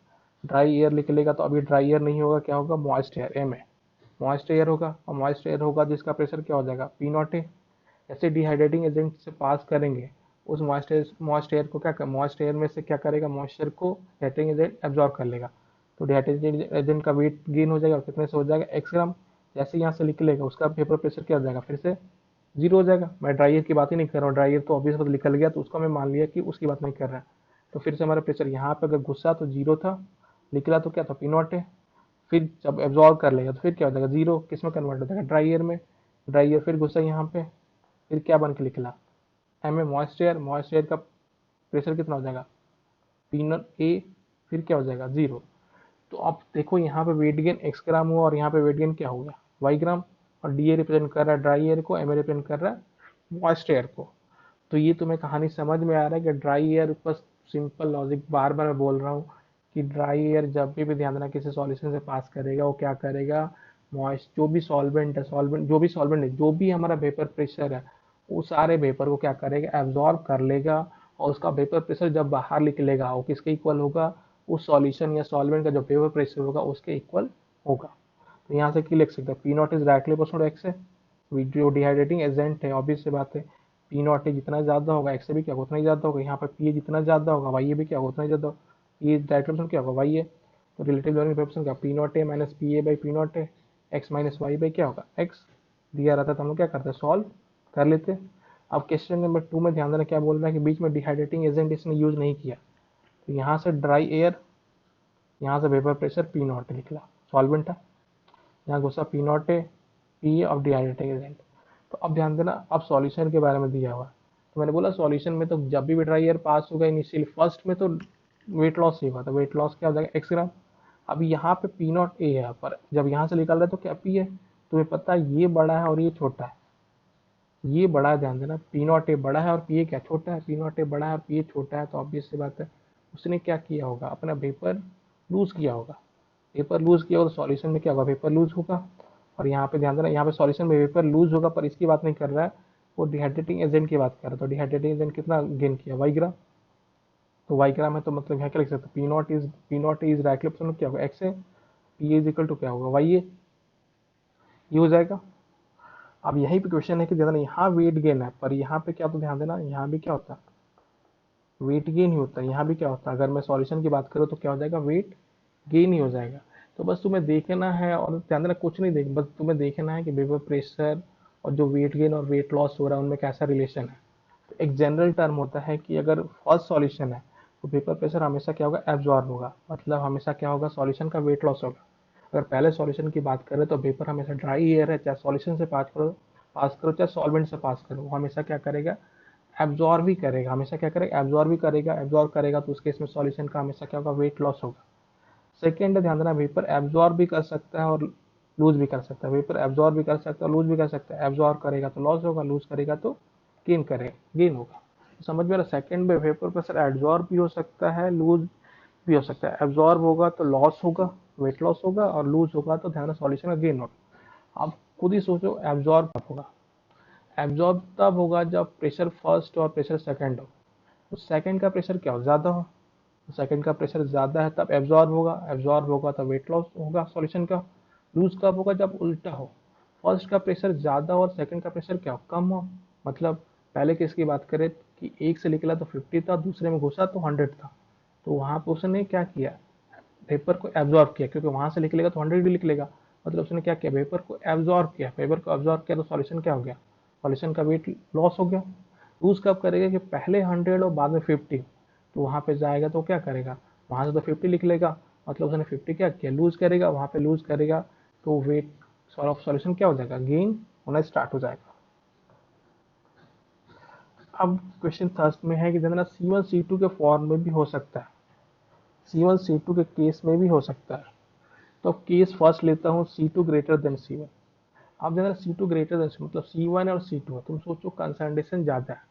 ड्राई एयर निकलेगा तो अभी ड्राई एयर नहीं होगा, क्या होगा, मॉइस्ट एयर, एम है, मॉइस्ट एयर होगा, और मॉइस्ट एयर होगा जिसका प्रेशर क्या हो जाएगा, पी नॉट है। ऐसे डिहाइड्रेटिंग एजेंट से पास करेंगे, उस मॉइस्ट एयर को क्या कर, मॉइस्ट एयर में से क्या करेगा, मॉइस्चर को डिहाइड्रेटिंग एजेंट एब्जॉर्ब कर लेगा, तो डिहाइड्रेटिंग एजेंट का वेट गेन हो जाएगा, कितने से हो जाएगा, एक्स ग्राम। जैसे यहाँ से निकलेगा उसका पेपर प्रेशर क्या हो जाएगा, फिर से जीरो हो जाएगा। मैं ड्राई एयर की बात ही नहीं कर रहा हूँ, ड्राई एयर तो ऑब्वियस बात निकल गया, तो उसको मैं मान लिया कि उसकी बात नहीं कर रहा है। तो फिर से हमारा प्रेशर यहाँ पे अगर घुसा तो जीरो था, निकला तो क्या था, पी नॉट है। फिर जब एब्जॉर्ब कर लेगा तो फिर क्या हो जाएगा, जीरो किस में कन्वर्ट हो जाएगा, ड्राई एयर में। ड्राई एयर फिर घुसा यहाँ पे, फिर क्या बन के निकला, M A moist air. Moist air का प्रेशर कितना हो जाएगा, पी नॉट ए, फिर क्या हो जाएगा, जीरो। तो अब देखो यहाँ पे वेट गेन एक्स ग्राम हुआ, और यहाँ पे वेट गेन क्या हो गया, वाई ग्राम। और डी ए रिप्रेजेंट कर रहा है ड्राई एयर को, एम ए रिप्रेजेंट कर रहा है मॉइस्ट एयर को। तो ये तुम्हें कहानी समझ में आ रहा है कि ड्राई एयर, बस सिंपल लॉजिक बार बार मैं बोल रहा हूँ कि ड्राई एयर जब भी ध्यान देना किसी सॉल्यूशन से पास करेगा, वो क्या करेगा, मॉइस्ट जो भी सॉल्वेंट है, सॉल्वेंट जो भी सॉल्वेंट है, जो भी हमारा वेपर प्रेशर है, वो सारे वेपर को क्या करेगा, एब्जॉर्ब कर लेगा। और उसका वेपर प्रेशर जब बाहर निकलेगा वो किसके इक्वल होगा, उस सॉल्यूशन या सॉल्वेंट का जो वेपर प्रेशर होगा उसके इक्वल होगा। तो यहाँ से क्या लिख सकते हैं, P not is directly proportional x है, जो डिहाइड्रेटिंग एजेंट है, ऑब्वियस सी बात है, पी नॉट जितना ज़्यादा होगा एक्स से भी क्या होगा, उतना ही ज़्यादा होगा। यहाँ पर पी जितना ज़्यादा होगा वाई ए भी क्या होगा, उतना ही ज़्यादा होगा। पी डायरेक्ट क्या होगा, वाई ए। तो रिलेटिव लॉरिंग प्रोपोर्शन क्या, P not a minus P A by P not a, x minus y by क्या होगा, एक्स। दिया रहता है तो हम लोग क्या करते हैं, सॉल्व कर लेते हैं। अब क्वेश्चन नंबर 2 में ध्यान देना क्या बोल रहा है कि बीच में डिहाइड्रेटिंग एजेंट इसने यूज़ नहीं किया। तो यहाँ से ड्राई एयर, यहाँ से वेपर प्रेशर पी नॉट निकला, सॉल्वेंट है, यहाँ घुसा P not A, P A of dehydrating agent. तो अब ध्यान देना, अब सॉल्यूशन के बारे में दिया हुआ है। तो मैंने बोला सॉल्यूशन में तो जब भी ड्राई एयर पास होगा इनिशियली फर्स्ट में तो वेट लॉस ही होगा, तो वेट लॉस क्या हो जाएगा, एक्स ग्राम। अब यहाँ पे पी नॉट ए है, पर जब यहाँ से निकाल रहे तो क्या पी है, तुम्हें पता है ये बड़ा है और ये छोटा है, ये बड़ा है, ध्यान देना, पी नॉट ए बड़ा है और पी ए क्या छोटा है, पी नॉट ए बड़ा है और पी ए छोटा है, तो ऑब्वियस सी बात है उसने क्या किया होगा, अपना वेपर लूज किया होगा। वेपर लूज किया होगा तो सॉल्यूशन में क्या होगा, वेपर लूज होगा। और यहाँ पे ध्यान देना, यहाँ पे सॉल्यूशन में वेपर लूज होगा, पर इसकी बात नहीं कर रहा है, वो डिहाइड्रेटिंग एजेंट की बात कर रहा है। तो डिहाइड्रेटिंग एजेंट कितना गेन किया, 1 ग्राम। तो 1 ग्राम है तो मतलब यहाँ क्या लिख सकते हैं, P not is directly option में क्या होगा, एक्स है, पी इज इक्वल टू क्या होगा, वाई ए, ये हो जाएगा। अब यही पे क्वेश्चन है कि ज़्यादा यहाँ वेट गेन है, पर यहाँ पे क्या, तो ध्यान देना यहाँ भी क्या होता है, वेट गेन ही होता है। यहाँ भी क्या होता है, अगर मैं सॉल्यूशन की बात करूँ तो क्या हो जाएगा, वेट गेन ही हो जाएगा। तो बस तुम्हें देखना है, और ध्यान देना कुछ नहीं देख, बस तुम्हें देखना है कि वेपर प्रेशर और जो वेट गेन और वेट लॉस हो रहा है उनमें कैसा रिलेशन है। तो एक जनरल टर्म होता है कि अगर फर्स्ट सॉल्यूशन है तो वेपर प्रेशर हमेशा क्या होगा, एब्जॉर्ब होगा, मतलब हमेशा क्या होगा, सॉल्यूशन का वेट लॉस होगा। अगर पहले सॉल्यूशन की बात करें तो वेपर हमेशा ड्राई एयर है, चाहे सॉल्यूशन से पास करो चाहे सॉल्वेंट से पास करो, वो हमेशा क्या करेगा, एब्जॉर्ब ही करेगा, हमेशा क्या करेगा, एब्जॉर्ब ही करेगा। एब्जॉर्ब करेगा तो उस केस में सॉल्यूशन का हमेशा क्या होगा, वेट लॉस होगा। सेकेंड, ध्यान देना, वेपर एब्जॉर्ब भी कर सकता है और लूज भी कर सकता है। वेपर एब्जॉर्ब भी कर सकता है, लूज भी कर सकता है। एब्जॉर्ब करेगा तो लॉस होगा, लूज करेगा तो गेन होगा। समझ में आ रहा, सेकेंड में वेपर प्रेशर एब्जॉर्ब भी हो सकता है, लूज भी हो सकता है। एब्जॉर्ब होगा तो लॉस होगा, वेट लॉस होगा, और लूज होगा तो ध्यान सॉल्यूशन का गेन होगा। आप खुद ही सोचो, एब्जॉर्ब कब होगा, एब्जॉर्ब तब होगा जब प्रेशर फर्स्ट और प्रेशर सेकंड हो। तो सेकंड का प्रेशर क्या हो, ज़्यादा हो, तो सेकंड का प्रेशर ज़्यादा है तब एब्जॉर्ब होगा, एब्जॉर्ब होगा तब वेट लॉस होगा सॉल्यूशन का। लूज कब होगा, जब उल्टा हो, फर्स्ट का प्रेशर ज़्यादा और सेकंड का प्रेशर क्या हो, कम हो। मतलब पहले केस की बात करें कि एक से निकला तो 50 था, दूसरे में घुसा तो 100 था, तो वहाँ पर उसने क्या किया, वेपर को एब्जॉर्ब किया, क्योंकि वहां से निकलेगा तो 100 ही निकलेगा, मतलब उसने क्या किया, वेपर को एब्जॉर्ब किया। वेपर को एब्जॉर्ब किया तो सॉल्यूशन क्या हो गया, सॉल्यूशन का वेट लॉस हो गया। यूज कब करेगा कि पहले 100 और बाद में 50, तो वहां पे जाएगा तो क्या करेगा, वहां से तो 50 लिख लेगा, मतलब उसने 50 क्या किया, लूज करेगा, वहां पे लूज करेगा तो वेट सॉल्यूशन क्या हो जाएगा, गेन होना स्टार्ट हो जाएगा। अब क्वेश्चन थर्ड में है कि जनरल C1 C2 के फॉर्म में भी हो सकता है, C1 C2 के केस में भी हो सकता है। तो केस फर्स्ट लेता हूँ, C2 ग्रेटर देन C1। अब जनरल C2 ग्रेटर देन मतलब C1 और C2 है, तुम सोचो कंसंट्रेशन ज़्यादा है।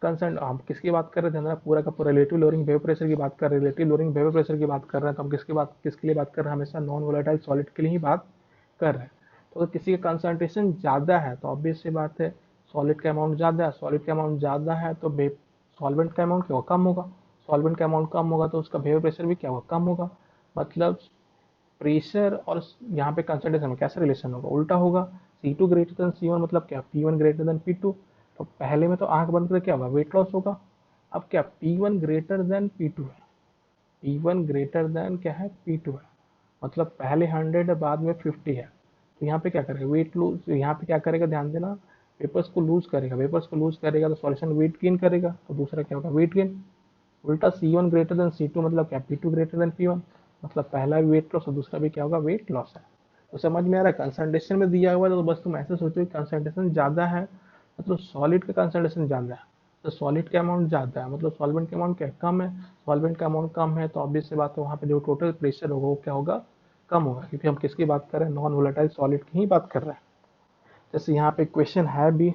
कंसर्न हम किसकी बात कर रहे थे, हमारा पूरा का पूरा रिलेटिव लोअरिंग वेपर प्रेशर की बात कर रहे हैं, रिलेटिव लोअरिंग वेपर प्रेशर की बात कर रहे हैं, तो हम किसके लिए बात कर रहे हैं, हमेशा नॉन वोलेटाइल सॉलिड के लिए ही बात कर रहे हैं। तो अगर किसी का कंसंट्रेशन ज़्यादा है तो ऑब्वियस सी बात है, सॉलिड का अमाउंट ज़्यादा है, सॉलिड का अमाउंट ज़्यादा है तो सॉल्वेंट का अमाउंट क्या होगा, कम होगा। सॉल्वेंट का अमाउंट कम होगा तो उसका वेपर प्रेशर भी क्या होगा, कम होगा। मतलब प्रेशर और यहाँ पे कंसंट्रेशन में कैसा रिलेशन होगा, उल्टा होगा। C2 ग्रेटर देन C1 मतलब क्या, P1 ग्रेटर देन P2। तो पहले में तो आंख बंद करके क्या होगा, वेट लॉस होगा। अब क्या, P1 ग्रेटर देन P2 है, P1 ग्रेटर देन क्या है, P2 है, मतलब पहले 100 है बाद में 50 है। तो यहाँ पे क्या करेगा, वेट लूज, यहाँ पे क्या करेगा, ध्यान देना, वेपर्स को लूज करेगा, वेपर्स को लूज करेगा तो सॉल्यूशन वेट गेन करेगा, तो दूसरा क्या होगा, वेट गेन। उल्टा C1 ग्रेटर देन C2 मतलब क्या, P2 ग्रेटर देन P1, मतलब पहला भी वेट लॉस और दूसरा भी क्या होगा, वेट लॉस है। तो समझ में आ रहा है, कंसंट्रेशन में दिया हुआ है तो बस तुम ऐसे सोचो कि कंसंट्रेशन ज़्यादा है मतलब सॉलिड का कंसंट्रेशन ज़्यादा है, तो सॉलिड का अमाउंट ज़्यादा है मतलब सॉल्वेंट का अमाउंट क्या कम है। सॉल्वेंट का अमाउंट कम है तो ऑब्वियस सी बात है, वहाँ पे जो टोटल प्रेशर होगा वो क्या होगा, कम होगा, क्योंकि हम किसकी बात कर रहे हैं, नॉन वोलेटाइल सॉलिड की ही बात कर रहे हैं। जैसे यहाँ पे क्वेश्चन है भी,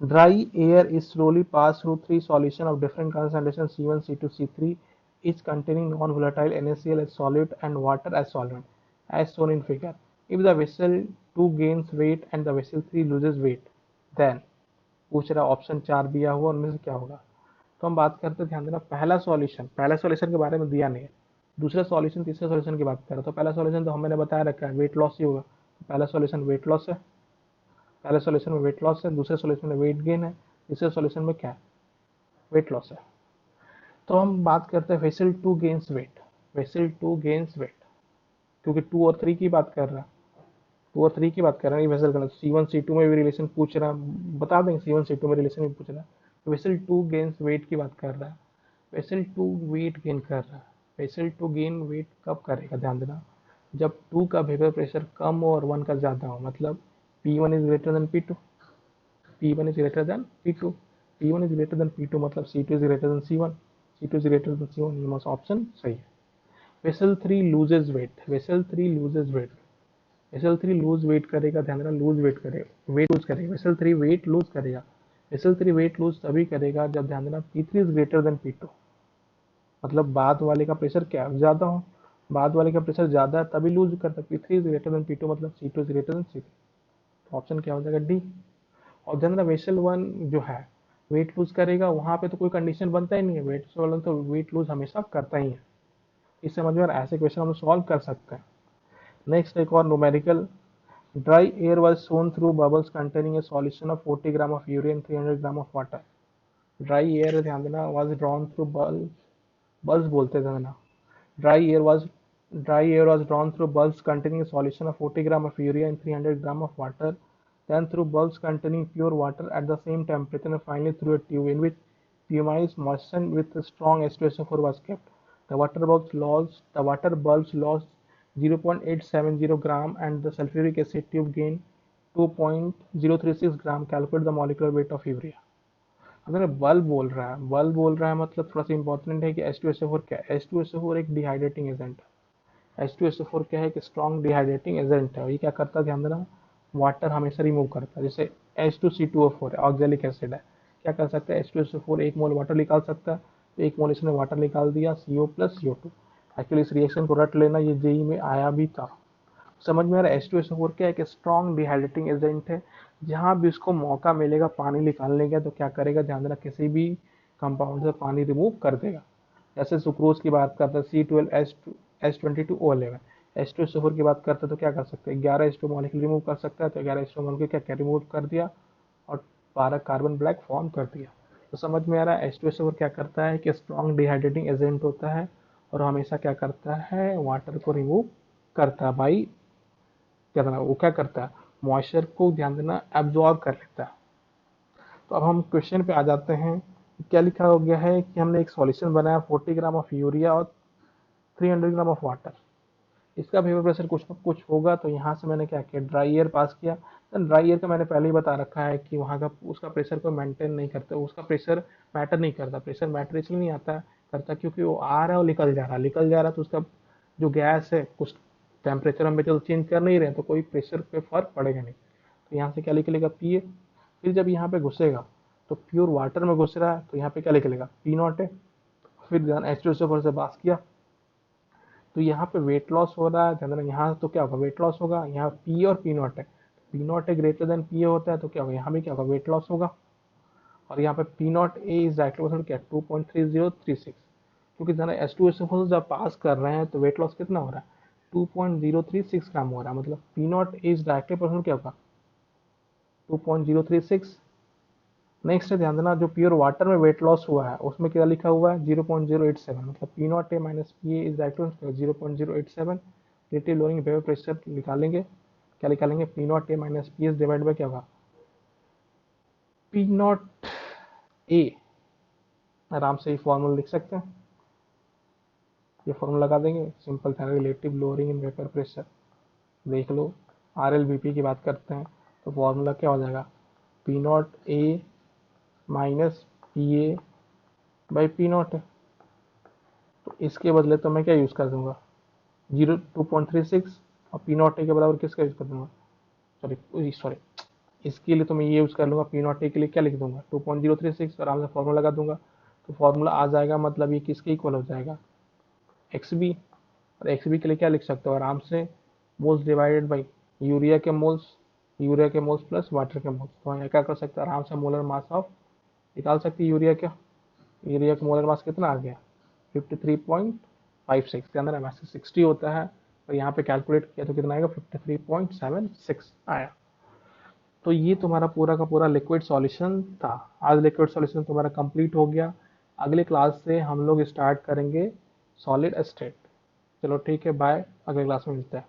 dry air is slowly passed through three solutions of different concentration C1, C2, C3, each containing non-volatile NaCl as solute and water as solvent, as shown in figure. If the vessel 2 gains weight and the vessel 3 loses weight, then पूछ रहा option 4 दिया हुआ उनमें से क्या होगा। तो हम बात करते हैं, ध्यान देना, पहला सॉल्यूशन के बारे में दिया नहीं है, दूसरा सॉल्यूशन तीसरे सॉल्यूशन की बात कर रहा है। तो पहला सॉल्यूशन तो मैंने बताया रखा है, वेट लॉस ही होगा, तो पहला सॉल्यूशन वेट लॉस है, पहले सॉल्यूशन में वेट लॉस है, दूसरे सॉल्यूशन में वेट गेन है, तीसरे सॉल्यूशन में क्या है, वेट लॉस है। तो हम बात करते हैं vessel two gains weight, vessel two gains weight, क्योंकि 2 और 3 की बात कर रहा है, 2 और 3 की बात कर रहा है, वेसल का C1 C2 में भी रिलेशन पूछ रहा है, बता देंगे C1 C2 में रिलेशन भी पूछ रहा है। वेसल टू गेन्स वेट की बात कर रहा है, वेसल टू वेट गेन कर रहा है। वेसल टू गेन वेट कब करेगा, ध्यान देना, जब 2 का वेपर प्रेशर कम हो और 1 का ज़्यादा हो, मतलब P1 is greater than P2, P1 is greater than P2, P1 is greater than P2 मतलब C2 is greater than C1, C2 is greater than C1, ये मस्त ऑप्शन सही है। Vessel 3 loses weight, vessel 3 loses weight, vessel 3 lose weight करेगा, ध्यान देना, lose weight करेगा, weight lose करेगा, वेसल 3 वेट लूज करेगा। वेसल 3 वेट लूज तभी करेगा जब, ध्यान देना, P3 is greater than P2, मतलब बाद वाले का प्रेशर क्या ज़्यादा हो, बाद वाले का प्रेशर ज़्यादा है तभी लूज करता है। P3 is greater than P2 मतलब C2 is greater than C3। तो ऑप्शन क्या हो जाएगा डी। और जनरल वेसल वन जो है वेट लूज करेगा, वहाँ पे तो कोई कंडीशन बनता ही नहीं है, वेट वन तो वेट लूज हमेशा करता ही है। इस समझ में ऐसे क्वेश्चन हम सॉल्व कर सकते हैं। नेक्स्ट एक और numerical, dry air was shown through bubbles containing a solution of 40 gram of urea and 300 gram of water। Dry air ध्यान देना was drawn through bulbs, bulbs बोलते थे ना। Dry air was dry air was drawn through bulbs containing a solution of 40 gram of urea and 300 gram of water, then through bulbs containing pure water at the same temperature, and finally through a tube in which pumice moistened with a strong H2SO4 was kept. The water bulbs lost 0.870 gram and the sulfuric acid tube gained 2.036 gram. Calculate the molecular weight of urea। अगर bulb बोल रहा है, bulb बोल रहा है मतलब थोड़ा सा इंपॉर्टेंट है कि H2SO4 क्या है। H2SO4 एक डिहाइड्रेटिंग एजेंट है। H2SO4 क्या है कि स्ट्रॉन्ग डिहाइड्रेटिंग एजेंट है, और ये क्या करता है ध्यान देना, वाटर हमेशा रिमूव करता है। जैसे H2C2O4 है, ऑक्जेलिक एसिड है, क्या कर सकता है H2SO4 एक मोल वाटर निकाल सकता है, तो एक मोल इसने वाटर निकाल दिया CO प्लस CO2। एक्चुअली इस रिएक्शन को रट लेना, ये जेई में आया भी था। समझ में आ रहा है H2SO4 क्या है कि स्ट्रॉन्ग डिहाइड्रेटिंग एजेंट है। जहाँ भी उसको मौका मिलेगा पानी निकालने का तो क्या करेगा ध्यान देना, किसी भी कंपाउंड से पानी रिमूव कर देगा। जैसे सुक्रोज की बात करते हैं C12H22O11, H2SO4 की बात करते हैं तो क्या कर सकते हैं 11 H2 मॉलिक्यूल रिमूव कर सकता है, तो 11 H2 मॉलिक्यूल क्या क्या रिमूव कर दिया और 12 कार्बन ब्लैक फॉर्म कर दिया। तो समझ में आ रहा है H2SO4 क्या करता है कि स्ट्रॉन्ग डिहाइड्रेटिंग एजेंट होता है और हमेशा क्या करता है वाटर को रिमूव करता है भाई। क्या था वो क्या करता है मॉइस्चर को ध्यान देना एब्जॉर्ब कर लेता है। तो अब हम क्वेश्चन पे आ जाते हैं। क्या लिखा हो गया है कि हमने एक सॉल्यूशन बनाया 40 ग्राम ऑफ यूरिया और 300 ग्राम ऑफ वाटर। इसका वेपर प्रेशर कुछ ना कुछ होगा, तो यहाँ से मैंने क्या किया ड्राई एयर पास किया। तो ड्राई एयर का मैंने पहले ही बता रखा है कि वहाँ का उसका प्रेशर को मेंटेन नहीं करता, उसका प्रेशर मैटर नहीं करता। प्रेशर मैटर इसलिए नहीं आता करता क्योंकि वो आ रहा है और निकल जा रहा है, निकल जा रहा है तो उसका जो गैस है कुछ टेम्परेचर हम तो चेंज कर नहीं रहे तो कोई प्रेशर पे फर्क पड़ेगा नहीं। तो यहाँ से क्या निकलेगा पी ए। फिर जब यहाँ पे घुसेगा तो प्योर वाटर में घुस रहा है तो यहाँ पे क्या निकलेगा पी नॉट है। फिर ध्यान H2SO से पास किया तो यहाँ पे वेट लॉस हो रहा है ध्यान, यहाँ तो क्या होगा वेट लॉस होगा। यहाँ पी और पी नॉट है, पी नॉट है ग्रेटर देन पी ए होता है तो क्या होगा यहाँ भी क्या होगा वेट लॉस होगा। और यहाँ पे P not A is directly क्या 2.3036, क्योंकि ध्यान H2SO जब पास कर रहे हैं तो वेट लॉस कितना हो रहा है 2.036 ग्राम हो रहा है, मतलब P not A is directly percent क्या होगा 2.036। नेक्स्ट है ध्यान देना जो प्योर वाटर में वेट लॉस हुआ है उसमें क्या लिखा हुआ है 0.087, मतलब P not a minus P A is directly 0.087। Relative lowering vapour pressure निकालेंगे, क्या निकालेंगे P not a minus P S divide by क्या होगा पी नॉट ए। आराम से ये फॉर्मूला लिख सकते हैं, ये फॉर्मूला लगा देंगे सिंपल था relative lowering in vapour pressure. देख लो आर एल बी पी की बात करते हैं तो फॉर्मूला क्या हो जाएगा P not a minus P A by P naught है। तो इसके बदले तो मैं क्या यूज़ कर दूंगा 2.36 और पी नॉट ए के बराबर किसका यूज़ कर दूंगा सॉरी सॉरी इसके लिए तो मैं ये यूज़ कर लूँगा पी नॉट ए के लिए क्या लिख दूंगा 2.036 आराम से फॉर्मूला लगा दूंगा। तो फॉर्मूला आ जाएगा मतलब ये किसके इक्वल हो जाएगा एक्स बी। और एक्स बी के लिए क्या लिख सकते हो आराम से मोल्स डिवाइडेड बाई यूरिया के मोल्स, यूरिया के मोल्स प्लस वाटर के मोल्स। तो यहाँ क्या कर सकते हैं आराम से मोलर मास ऑफ निकाल सकते हैं यूरिया का। यूरिया का मोलर मास कितना आ गया 53.56 के अंदर एमएससी 60 होता है और यहाँ पे कैलकुलेट किया तो कितना आएगा 53.76 आया। तो ये तुम्हारा पूरा का पूरा लिक्विड सॉल्यूशन था। आज लिक्विड सॉल्यूशन तुम्हारा कंप्लीट हो गया। अगले क्लास से हम लोग स्टार्ट करेंगे सॉलिड स्टेट। चलो ठीक है बाय, अगले क्लास में मिलते हैं।